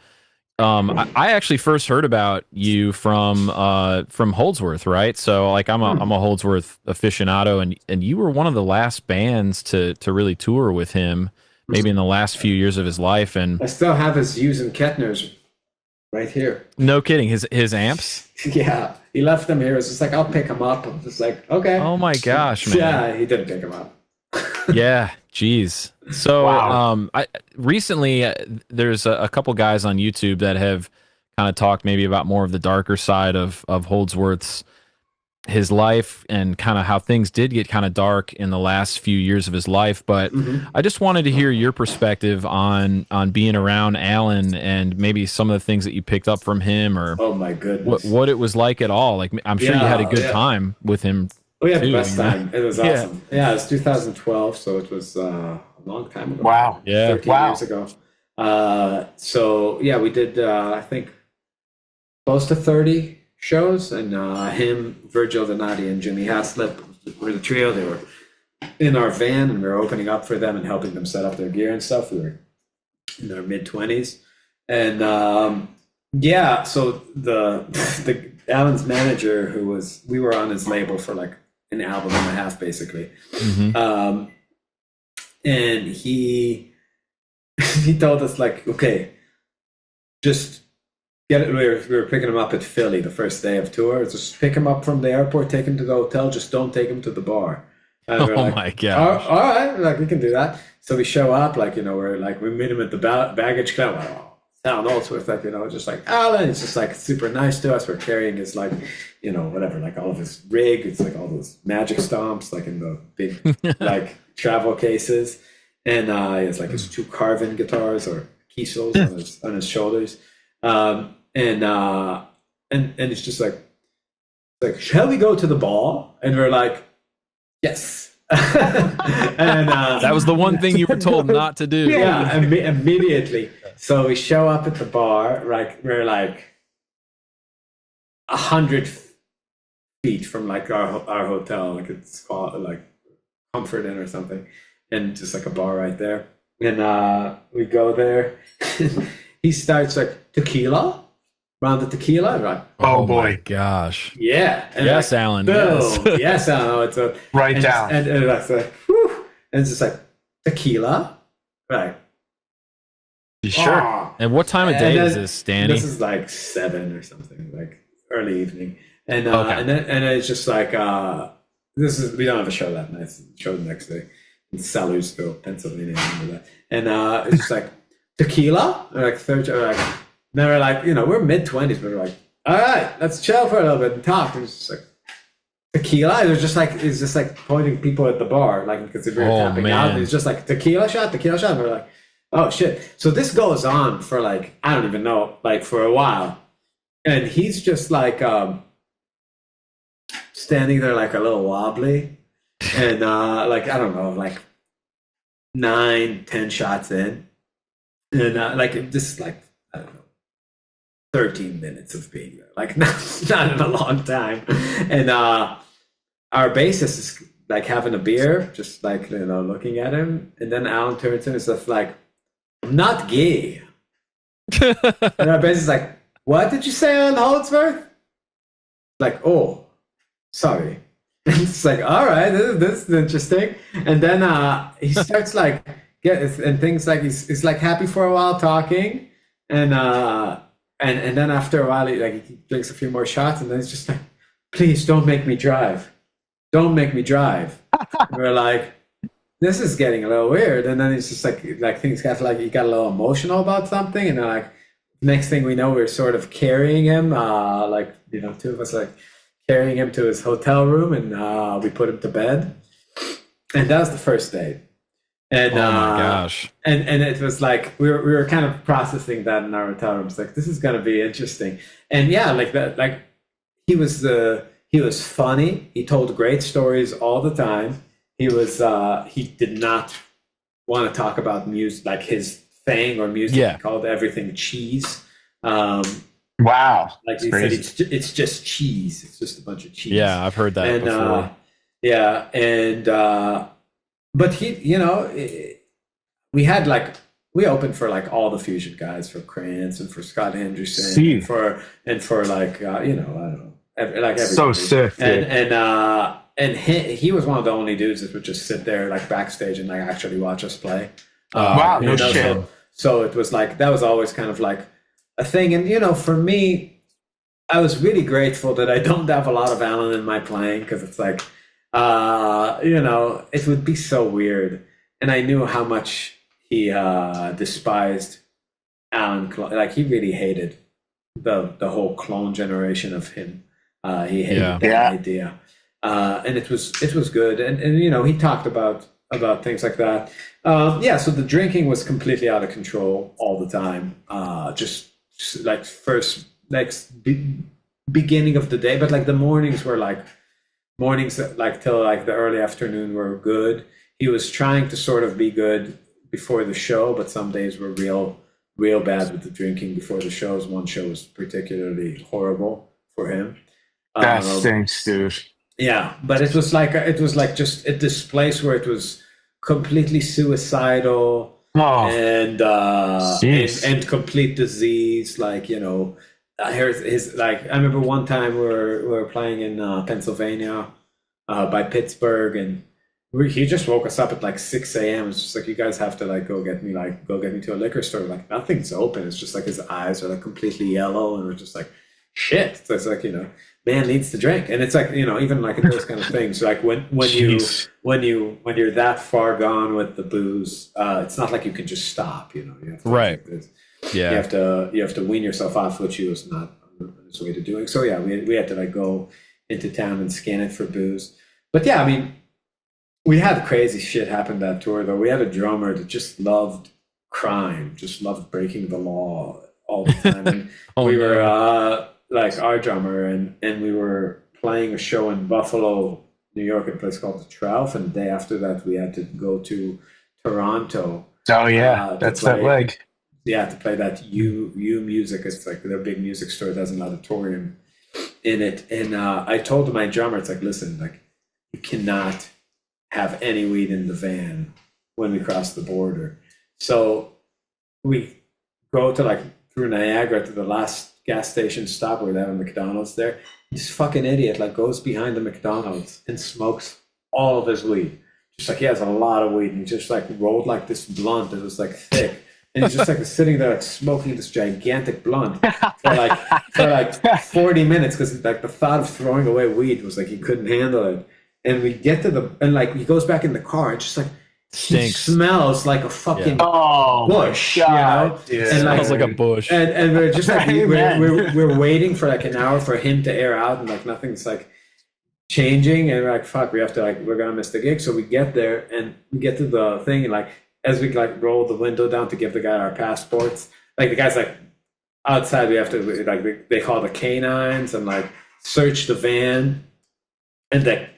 I actually first heard about you from Holdsworth, right? So like I'm a Holdsworth aficionado, and you were one of the last bands to really tour with him, maybe in the last few years of his life. And I still have his Hughes and Kettners right here. No kidding, his amps. Yeah, he left them here. It was just like, I'll pick them up. I'm just like, okay. Oh my gosh, man. Yeah, he didn't pick them up. Yeah, geez. So recently there's a couple guys on YouTube that have kind of talked maybe about more of the darker side of Holdsworth's his life, and kind of how things did get kind of dark in the last few years of his life. But I just wanted to hear your perspective on being around Allan, and maybe some of the things that you picked up from him, or oh my goodness, what it was like at all. Like, I'm sure you had a good time with him. We had the best time. It was awesome. Yeah, it was 2012, so it was a long time ago. Wow. Yeah. 13 years ago. So yeah, we did I think close to 30 shows, and him, Virgil Donati, and Jimmy Haslip were the trio. They were in our van, and we were opening up for them and helping them set up their gear and stuff. We were in our mid-20s, and so the Allan's manager, we were on his label for like an album and a half, basically, and he told us like, okay, just get it. We were picking him up at Philly the first day of tour. Just pick him up from the airport, take him to the hotel. Just don't take him to the bar. And we're like, my gosh! All right, like we can do that. So we show up, like we meet him at the baggage claim. Allan Holdsworth, like just like Allan. It's just like super nice to us. We're carrying his like whatever, like all of his rig. It's like all those magic stomps, like in the big like travel cases, and he has like his 2 Carvin guitars or Kiesel's on his shoulders. And it's just like, shall we go to the ball? And we're like, yes. And That was the one thing you were told not to do. yeah, immediately. So we show up at the bar, like we're like 100 feet from like our hotel, like it's called like Comfort Inn or something, and just like a bar right there. And we go there. He starts like tequila, round of tequila. We're like, Oh, boy. my gosh. yeah. And Yes, like, Alan. boom. Yes. Yes, Alan. Oh, it's a Write and down. and it's like, whew, and it's just like tequila, right? Sure. Oh. And what time of And day then- is this, Danny? This is like 7 or something, like early evening, and Okay. and then it's just like we don't have a show that night. It's a show the next day in Sellersville, Pennsylvania, and it's just like tequila, or like third, or like then we're like we're mid-20s, but we're like, all right, let's chill for a little bit and talk. And it's just like tequila. It's just like pointing people at the bar, like because we were Oh, tapping out. man. It's just like tequila shot, tequila shot. And we're like, oh shit. So this goes on for like, I don't even know, like for a while. And he's just like standing there like a little wobbly. And like, I don't know, like 9-10 shots in. And like this is like, I don't know, 13 minutes of being there. Like not in a long time. And our bassist is like having a beer, just like looking at him. And then Alan turns to him and stuff like, I'm not gay. And our bassist is like, what did you say, Allan Holdsworth? Like, oh, sorry. And it's like, all right, this is interesting. And then he starts like and things like he's like happy for a while talking, and then after a while he drinks a few more shots, and then he's just like, please don't make me drive. Don't make me drive. And we're like, this is getting a little weird. And then it's just like things got like he got a little emotional about something, and then like next thing we know, we're sort of carrying him, like two of us like carrying him to his hotel room, and we put him to bed. And that was the first date. And Oh my gosh. and it was like we were kind of processing that in our hotel room. It's like, this is gonna be interesting. And yeah, like that, like he was funny. He told great stories all the time. He did not want to talk about music, like his thing or music. Yeah. He called everything cheese. Wow. Like he crazy. said, it's just cheese. It's just a bunch of cheese. Yeah, I've heard that And before. yeah, and but we had like, we opened for like all the fusion guys, for Krantz and for Scott Henderson, See. and for like I don't know, like everybody. So sick, dude. And he was one of the only dudes that would just sit there like backstage and like actually watch us play. Wow, no you know, shit. So it was like, that was always kind of like a thing. And for me, I was really grateful that I don't have a lot of Alan in my playing, because it's like it would be so weird. And I knew how much he despised Alan. Like he really hated the whole clone generation of him. He hated Yeah. that idea. And it was good. And he talked about things like that. So the drinking was completely out of control all the time. Just like first, like beginning of the day, but like the mornings were like till like the early afternoon were good. He was trying to sort of be good before the show, but some days were real bad with the drinking before the shows. One show was particularly horrible for him. That stinks, dude. Yeah, but it was like just at this place where it was completely suicidal. Oh, and jeez. and complete disease. Like I heard I remember one time we were playing in Pennsylvania, by Pittsburgh, and he just woke us up at like 6 a.m. It's just like, you guys have to like go get me to a liquor store. Like nothing's open. It's just like his eyes are like completely yellow, and we're just like, shit. So it's like, man needs to drink. And it's like, even like in those kind of things, like when Jeez. you're that far gone with the booze, it's not like you can just stop. You have to, Right. You have to wean yourself off, which he was not his way to doing. So yeah, we had to like go into town and scan it for booze. But yeah, I mean, we had crazy shit happen that tour though. We had a drummer that just loved crime, just loved breaking the law all the time. And we were like our drummer, and we were playing a show in Buffalo, New York at a place called the Trough, and the day after that we had to go to Toronto. Oh yeah, that's that leg. Yeah, to play that U Music. It's like their big music store. It has an auditorium in it, and I told my drummer, it's like, listen, like you cannot have any weed in the van when we cross the border. So we go to like through Niagara to the last gas station stop where they have a McDonald's there. This fucking idiot like goes behind the McDonald's and smokes all of his weed. Just like he has a lot of weed, and he just like rolled like this blunt that was like thick. And he's just like sitting there like smoking this gigantic blunt for like 40 minutes because like the thought of throwing away weed was like he couldn't handle it. And we get to like he goes back in the car and just like Stinks. he smells like a fucking Oh bush, God, you know? dude. And Smells like a bush. And we're just like Amen. we're waiting for like an hour for him to air out, and like nothing's like changing, and we're like, fuck, we have to like, we're gonna miss the gig. So we get there and we get to the thing, and like as we like roll the window down to give the guy our passports, like the guy's like outside, we have to like they call the canines and like search the van, and like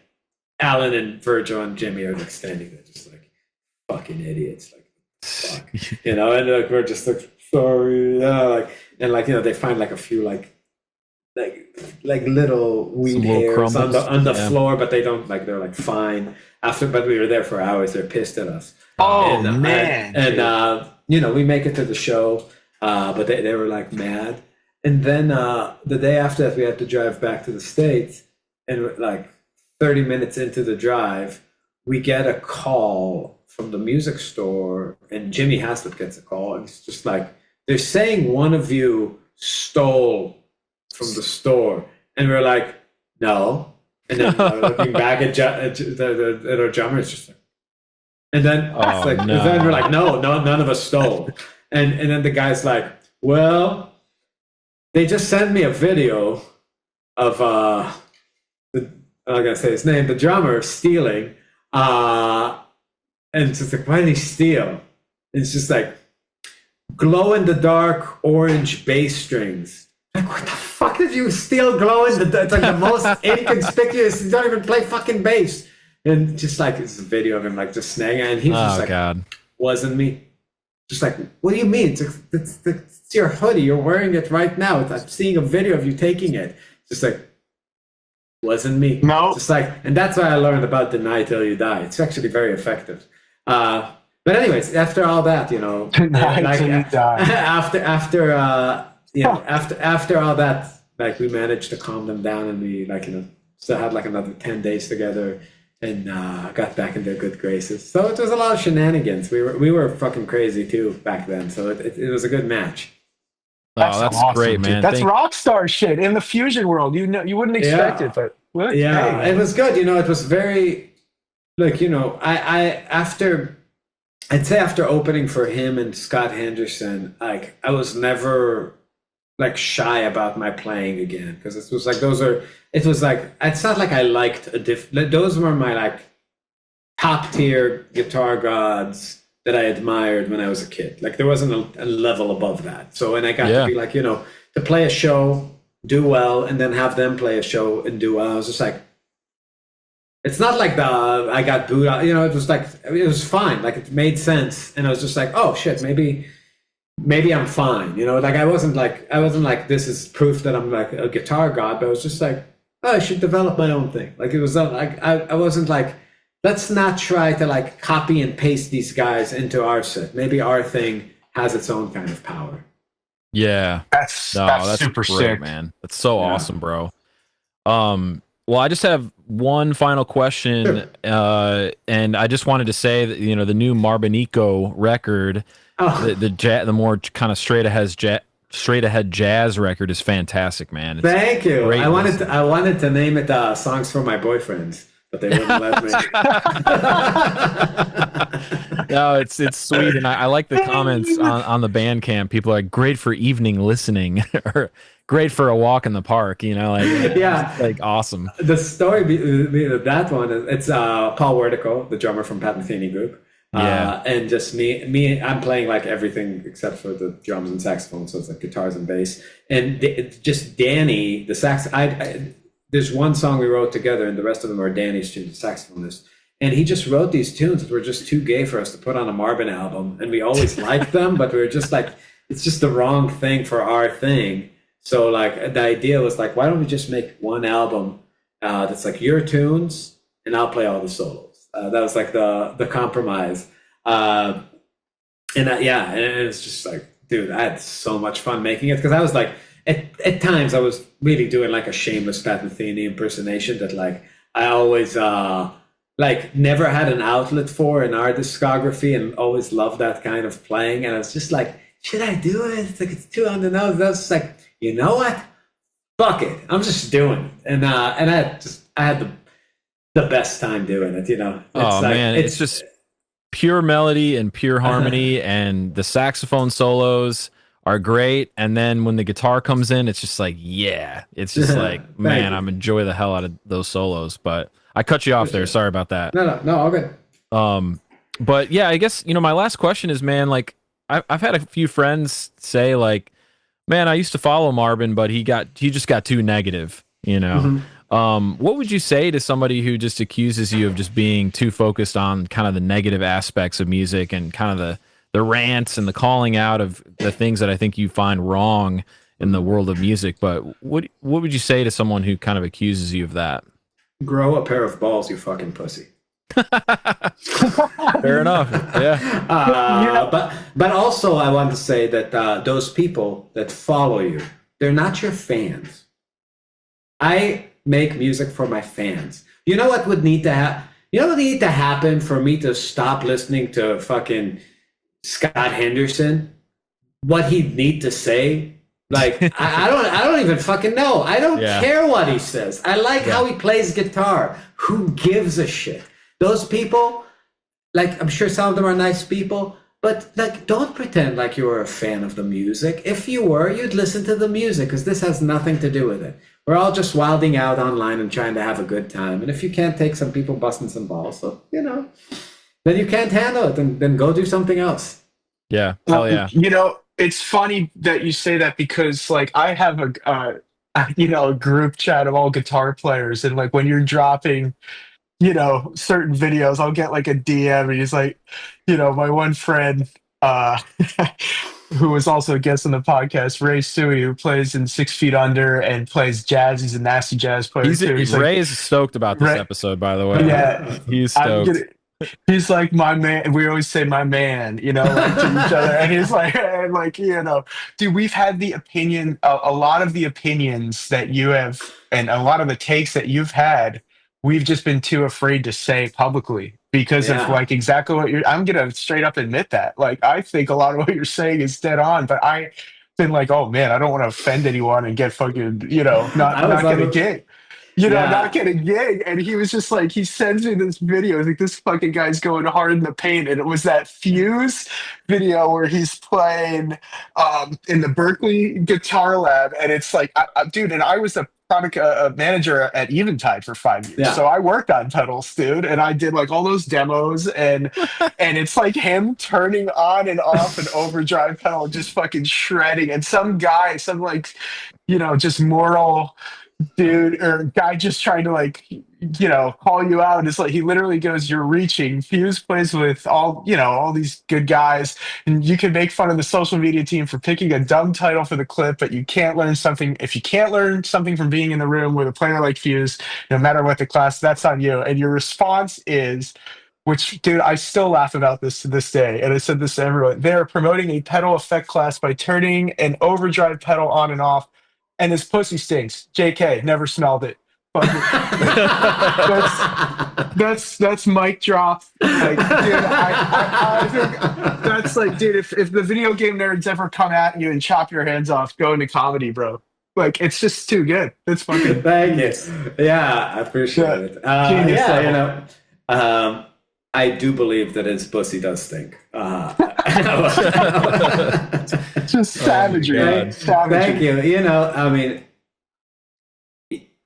Allan and Virgil and Jimmy are like standing there just like fucking idiots, like fuck, you know, and like we're just like sorry, like, and like, you know, they find like a few like little weed hairs on the floor, but they don't like, they're like fine after, but we were there for hours. They're pissed at us. Oh man. And you know, we make it to the show, but they were like mad. And then the day after that we had to drive back to the States, and like 30 minutes into the drive we get a call from the music store, and Jimmy Haslett gets a call, and it's just like, they're saying one of you stole from the store, and we're like, no. And then looking back at our drummer, it's just like, and then then we're like, no, none of us stole. And then the guy's like, well, they just sent me a video of I'm not gonna say his name, the drummer stealing, and it's just like, why did he steal? And it's just like glow in the dark orange bass strings. Like, what the fuck did you steal glow in the? It's like the most inconspicuous. You don't even play fucking bass. And just like, it's a video of him like just snagging, and he's just like, God. Wasn't me. Just like, what do you mean? It's your hoodie. You're wearing it right now. I'm seeing a video of you taking it. Just like, wasn't me. No. Just like, and that's why I learned about Deny Till You Die. It's actually very effective. But anyways, after all that, you know, Deny Till You Die. after all that, like we managed to calm them down, and we like, you know, still had like another 10 days together, and got back in their good graces. So it was a lot of shenanigans. We were fucking crazy too back then. So it was a good match. That's awesome, great, dude. man. That's rock star shit in the fusion world. You know, you wouldn't expect it, but what? Yeah, Hey, it was good. You know, it was very, like, you know, I'd say after opening for him and Scott Henderson, like I was never like shy about my playing again, because it was like it's not like I liked those were my like top tier guitar gods that I admired when I was a kid. Like there wasn't a level above that. So when I got to be like, you know, to play a show, do well, and then have them play a show and do well, I was just like, it's not like I got booed out, you know, it was like, it was fine. Like it made sense. And I was just like, oh shit, maybe I'm fine. You know, like I wasn't like, this is proof that I'm like a guitar god, but I was just like, oh, I should develop my own thing. Like it was like, I wasn't like, let's not try to like copy and paste these guys into our set. Maybe our thing has its own kind of power. Yeah. That's super great, sick, man. That's so awesome, bro. Well, I just have one final question, and I just wanted to say that, you know, the new Marbinico record, the more kind of straight ahead jazz record is fantastic, man. It's Thank you. I listen. wanted to name it Songs for My Boyfriends, but they wouldn't let me. No, it's sweet, and I like the comments on the Bandcamp. People are like, great for evening listening, or great for a walk in the park. You know, like it's like awesome. The story of that one is it's Paul Wertico, the drummer from Pat Metheny Group. And just me, I'm playing like everything except for the drums and saxophone, so it's like guitars and bass. And just Danny, the sax. there's one song we wrote together, and the rest of them are Dani's tunes, saxophonist. And he just wrote these tunes that were just too gay for us to put on a Marbin album. And we always liked them, but we were just like, it's just the wrong thing for our thing. So like the idea was like, why don't we just make one album that's like your tunes, and I'll play all the solos. That was like the compromise. And it's just like, dude, I had so much fun making it, because I was like, at times I was really doing like a shameless Pat Metheny impersonation that like I always like never had an outlet for in our discography, and always loved that kind of playing. And I was just like, should I do it? It's like, it's too on the nose. I was like, you know what? Fuck it. I'm just doing it. And I had the best time doing it, you know. It's just pure melody and pure harmony, and the saxophone solos are great. And then when the guitar comes in, it's just like, yeah, it's just like, man, I'm enjoy the hell out of those solos. But I cut you off there. Sorry about that. No, all good. But yeah, I guess, my last question is, man, like I've had a few friends say like, man, I used to follow Marbin, but he just got too negative, What would you say to somebody who just accuses you of just being too focused on kind of the negative aspects of music, and kind of the rants and the calling out of the things that I think you find wrong in the world of music? But what would you say to someone who kind of accuses you of that? Grow a pair of balls, you fucking pussy. Fair enough. Yeah. But also I want to say that those people that follow you, they're not your fans. I make music for my fans. You know what would need to happen? You know what need to happen for me to stop listening to fucking Scott Henderson? What he'd need to say? Like I don't even fucking know. I don't care what he says. I like how he plays guitar. Who gives a shit? Those people, like, I'm sure some of them are nice people, but like, don't pretend like you were a fan of the music. If you were, you'd listen to the music, because this has nothing to do with it. We're all just wilding out online and trying to have a good time. And if you can't take some people busting some balls, so then you can't handle it, and then go do something else. Yeah. Hell yeah. It's funny that you say that, because like I have a group chat of all guitar players, and like when you're dropping certain videos, I'll get like a DM, and he's like, my one friend who was also a guest on the podcast, Ray Suey, who plays in 6 Feet Under and plays jazz. He's a nasty jazz player too. Ray is stoked about this episode, by the way. Yeah, he's stoked. He's like, my man. We always say my man, like to each other. And he's like, dude, we've had the opinion, a lot of the opinions that you have, and a lot of the takes that you've had, we've just been too afraid to say publicly, because of like exactly what I'm going to straight up admit that. Like, I think a lot of what you're saying is dead on, but I've been like, oh man, I don't want to offend anyone and get fucking, not get a gig. Not get a gig. And he was just like, he sends me this video. Like, this fucking guy's going hard in the paint. And it was that Fuse video where he's playing in the Berklee Guitar Lab. And it's like, dude, and I was a product manager at Eventide for 5 years. Yeah. So I worked on pedals, dude. And I did like all those demos. And it's like him turning on and off an overdrive pedal, just fucking shredding. And some guy, just moral dude or guy just trying to like call you out. It's like he literally goes, you're reaching. Fuse plays with all these good guys, and you can make fun of the social media team for picking a dumb title for the clip, but you can't learn something. If you can't learn something from being in the room with a player like Fuse, no matter what the class, that's on you. And your response is, which, dude, I still laugh about this to this day, and I said this to everyone, they're promoting a pedal effect class by turning an overdrive pedal on and off, and his pussy stinks. JK, never smelled it. That's mic drop. Like, dude, I think that's like, dude, if the video game nerds ever come at you and chop your hands off, go into comedy, bro. Like, it's just too good. It's fucking thank you. Yeah, I appreciate it. I do believe that his pussy does stink. Just savagery. Thank you. I mean,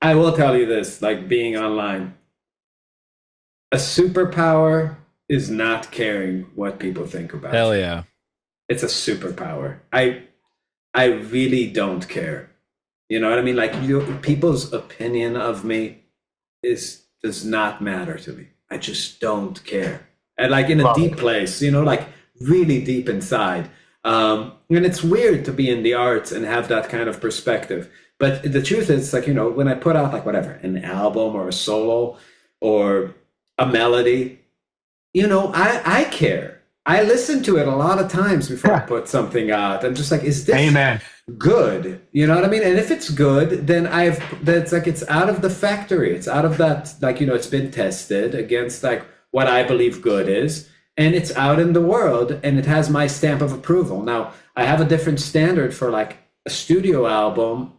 I will tell you this, like, being online, a superpower is not caring what people think about Hell you. Yeah. It's a superpower. I really don't care. You know what I mean? Like people's opinion of me does not matter to me. I just don't care. And like in a deep place, you know, like really deep inside. And it's weird to be in the arts and have that kind of perspective. But the truth is, like, you know, when I put out like whatever, an album or a solo or a melody, you know, I care. I listen to it a lot of times before I put something out. I'm just like, is this good? You know what I mean? And if it's good, then that's like, it's out of the factory. It's out of that, like, you know, it's been tested against like what I believe good is. And it's out in the world and it has my stamp of approval. Now, I have a different standard for like a studio album,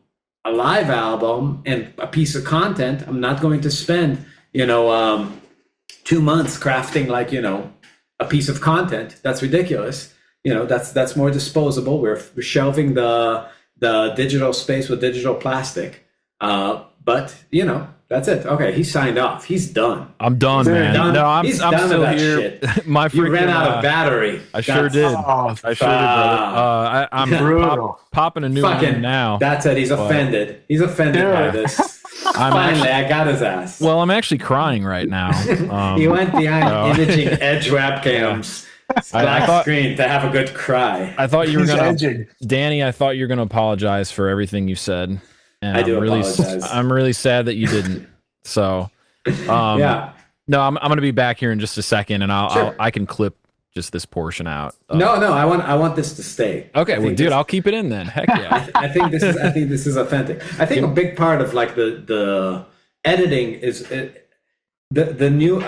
a live album, and a piece of content. I'm not going to spend, you know, 2 months crafting like, you know, a piece of content. That's ridiculous. You know, that's more disposable. We're shelving the digital space with digital plastic. But, you know, that's it. Okay, he signed off. He's done. I'm done, man. Done. No, I'm done still with that here. Shit. My freaking, you ran out of battery. I sure did. I sure did, brother. I'm popping a new one now. That's it. He's offended. He's offended by this. Finally, I got his ass. Well, I'm actually crying right now. He went behind imaging edge webcams. Black screen to have a good cry. I thought you were gonna, Dani. I thought you were gonna apologize for everything you said. And I do apologize. I'm really sad that you didn't. So, yeah. No, I'm gonna be back here in just a second, and I can clip just this portion out. No, I want this to stay. Okay, well, dude, I'll keep it in then. Heck yeah. I think this is authentic. I think a big part of like the editing is the new.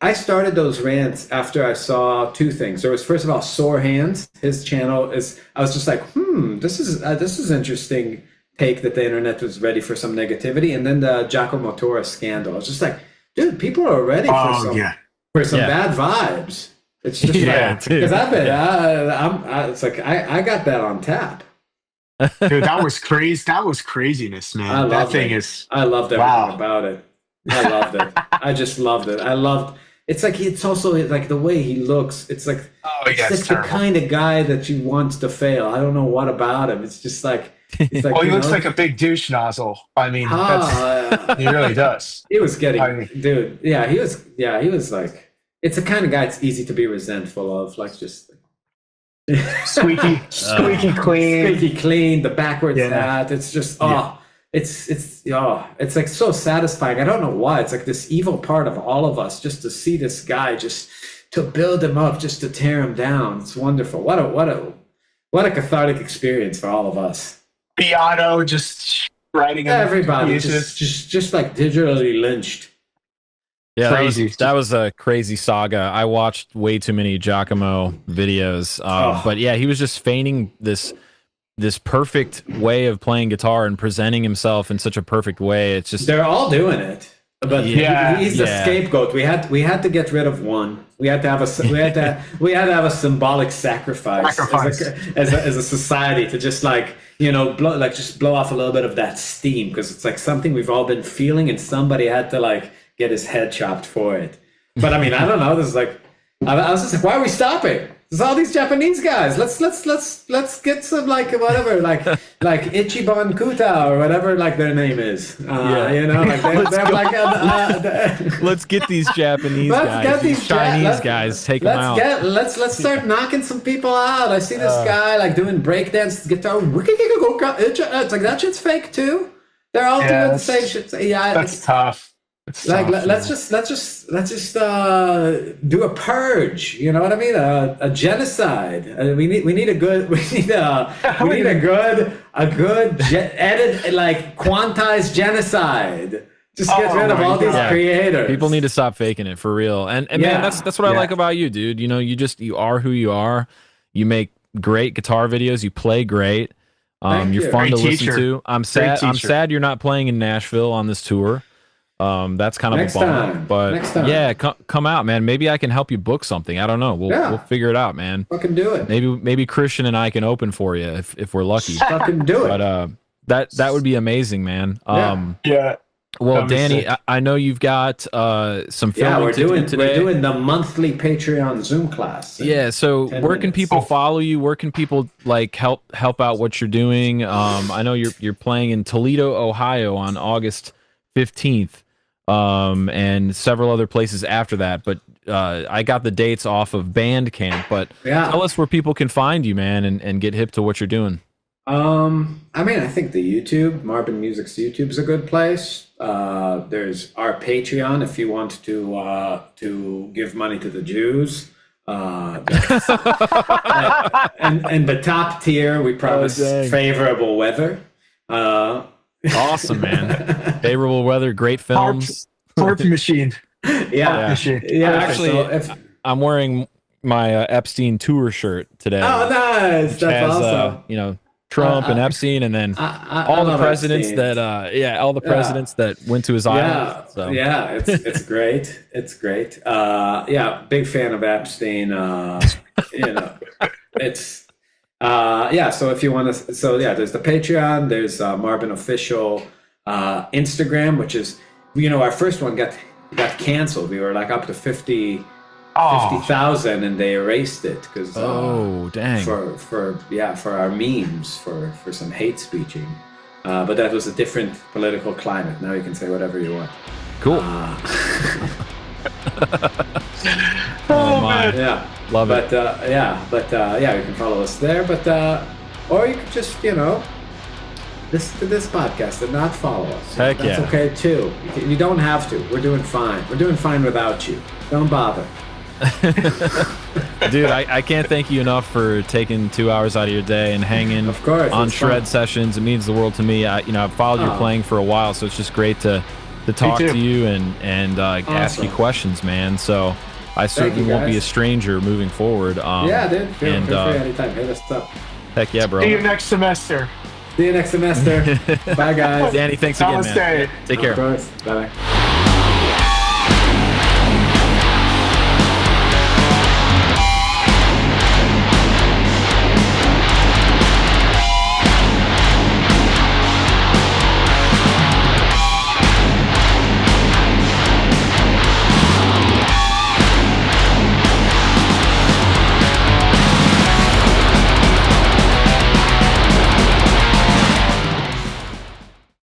I started those rants after I saw two things. There was, first of all, Sore Hands. His channel is. I was just like, this is interesting take that the internet was ready for some negativity, and then the Giacomo Torres scandal. I was just like, dude, people are ready for some bad vibes. It's just because I've been, it's like I got that on tap. Dude, that was crazy. That was craziness, man. I loved everything about it. I loved it. I just loved it. I loved. It's like it's also like the way he looks. It's like it's the kind of guy that you want to fail. I don't know what about him. It's just like. Well, he looks like a big douche nozzle. I mean, he really does. He was getting, dude. Yeah, he was like, it's the kind of guy it's easy to be resentful of, like just squeaky clean, the backwards hat. It's just it's like so satisfying. I don't know why. It's like this evil part of all of us, just to see this guy, just to build him up, just to tear him down. It's wonderful. What a cathartic experience for all of us. Piano, just writing everybody just like digitally lynched. Yeah, that was a crazy saga. I watched way too many Giacomo videos, but yeah, he was just feigning this perfect way of playing guitar and presenting himself in such a perfect way. It's just they're all doing it, but he's the scapegoat. We had to get rid of one. We had to have a symbolic sacrifice. As a society to just like, you know, blow off a little bit of that steam, because it's like something we've all been feeling, and somebody had to like get his head chopped for it. But I mean, I don't know. This is like, I was just like, why are we stopping? There's all these Japanese guys. Let's get some like whatever like Ichiban Kuta or whatever like their name is. You know, like they're like let's get these Japanese guys, these Chinese guys, take them out. Let's start knocking some people out. I see this guy like doing breakdance guitar. It's like that shit's fake too. They're all doing the same shit. Yeah, that's tough. Like let's just do a purge. You know what I mean? A genocide. We need a good edit, like quantized genocide. Just get rid of all these creators. People need to stop faking it for real. And man, that's what I like about you, dude. You know, you are who you are. You make great guitar videos. You play great. You're fun to listen to. I'm sad you're not playing in Nashville on this tour. That's kind of a bummer, but yeah, come out, man. Maybe I can help you book something. I don't know. We'll figure it out, man. Fucking do it. Maybe Christian and I can open for you if we're lucky. Fucking do it. But that would be amazing, man. Well, That'd be Danny, sick. I know you've got some Yeah, filming we're to do doing today. Yeah, so 10 where can minutes. people follow you? Where can people like help out what you're doing? I know you're playing in Toledo, Ohio on August 15th, and several other places after that. But I got the dates off of Bandcamp. But Yeah. tell us where people can find you, man, and get hip to what you're doing. I mean, I think the YouTube, Marbin Music's YouTube is a good place. There's our Patreon if you want to give money to the Jews. And the top tier, we promise dang. favorable weather. Awesome, man. Favorable weather, great films. Harp machine. Yeah, Machine. yeah. Actually, so if, I'm wearing my Epstein tour shirt today. oh, nice. Which That's has, awesome. Trump and Epstein, and then I all the love presidents Epstein. all the presidents that went to his Yeah, island. So. yeah, it's great. It's great. Yeah, big fan of Epstein. It's yeah. So if you want to, so yeah, there's the Patreon. There's Marbin official Instagram, which is our first one got canceled. We were like up to 50,000, and they erased it because Dang. for our memes for some hate speeching. But that was a different political climate. Now you can say whatever you want. Cool. Man. Yeah, Love it. but yeah, you can follow us there. But or you could just listen to this podcast and not follow us. Heck That's yeah. okay too. You don't have to. We're doing fine. We're doing fine without you. Don't bother. Dude, I can't thank you enough for taking 2 hours out of your day and hanging Of course, on it's shred fun. sessions. It means the world to me. I've followed your Oh. playing for a while, so it's just great to talk too. to you and ask you Awesome. questions, man. So I certainly you, won't be a guys. stranger moving forward. Yeah, dude. Feel and, free anytime. Hit us up. Heck yeah, bro. See you next semester. See you next semester. Bye, guys. Danny, thanks again, man. Namaste. Take care. Of course. Bye.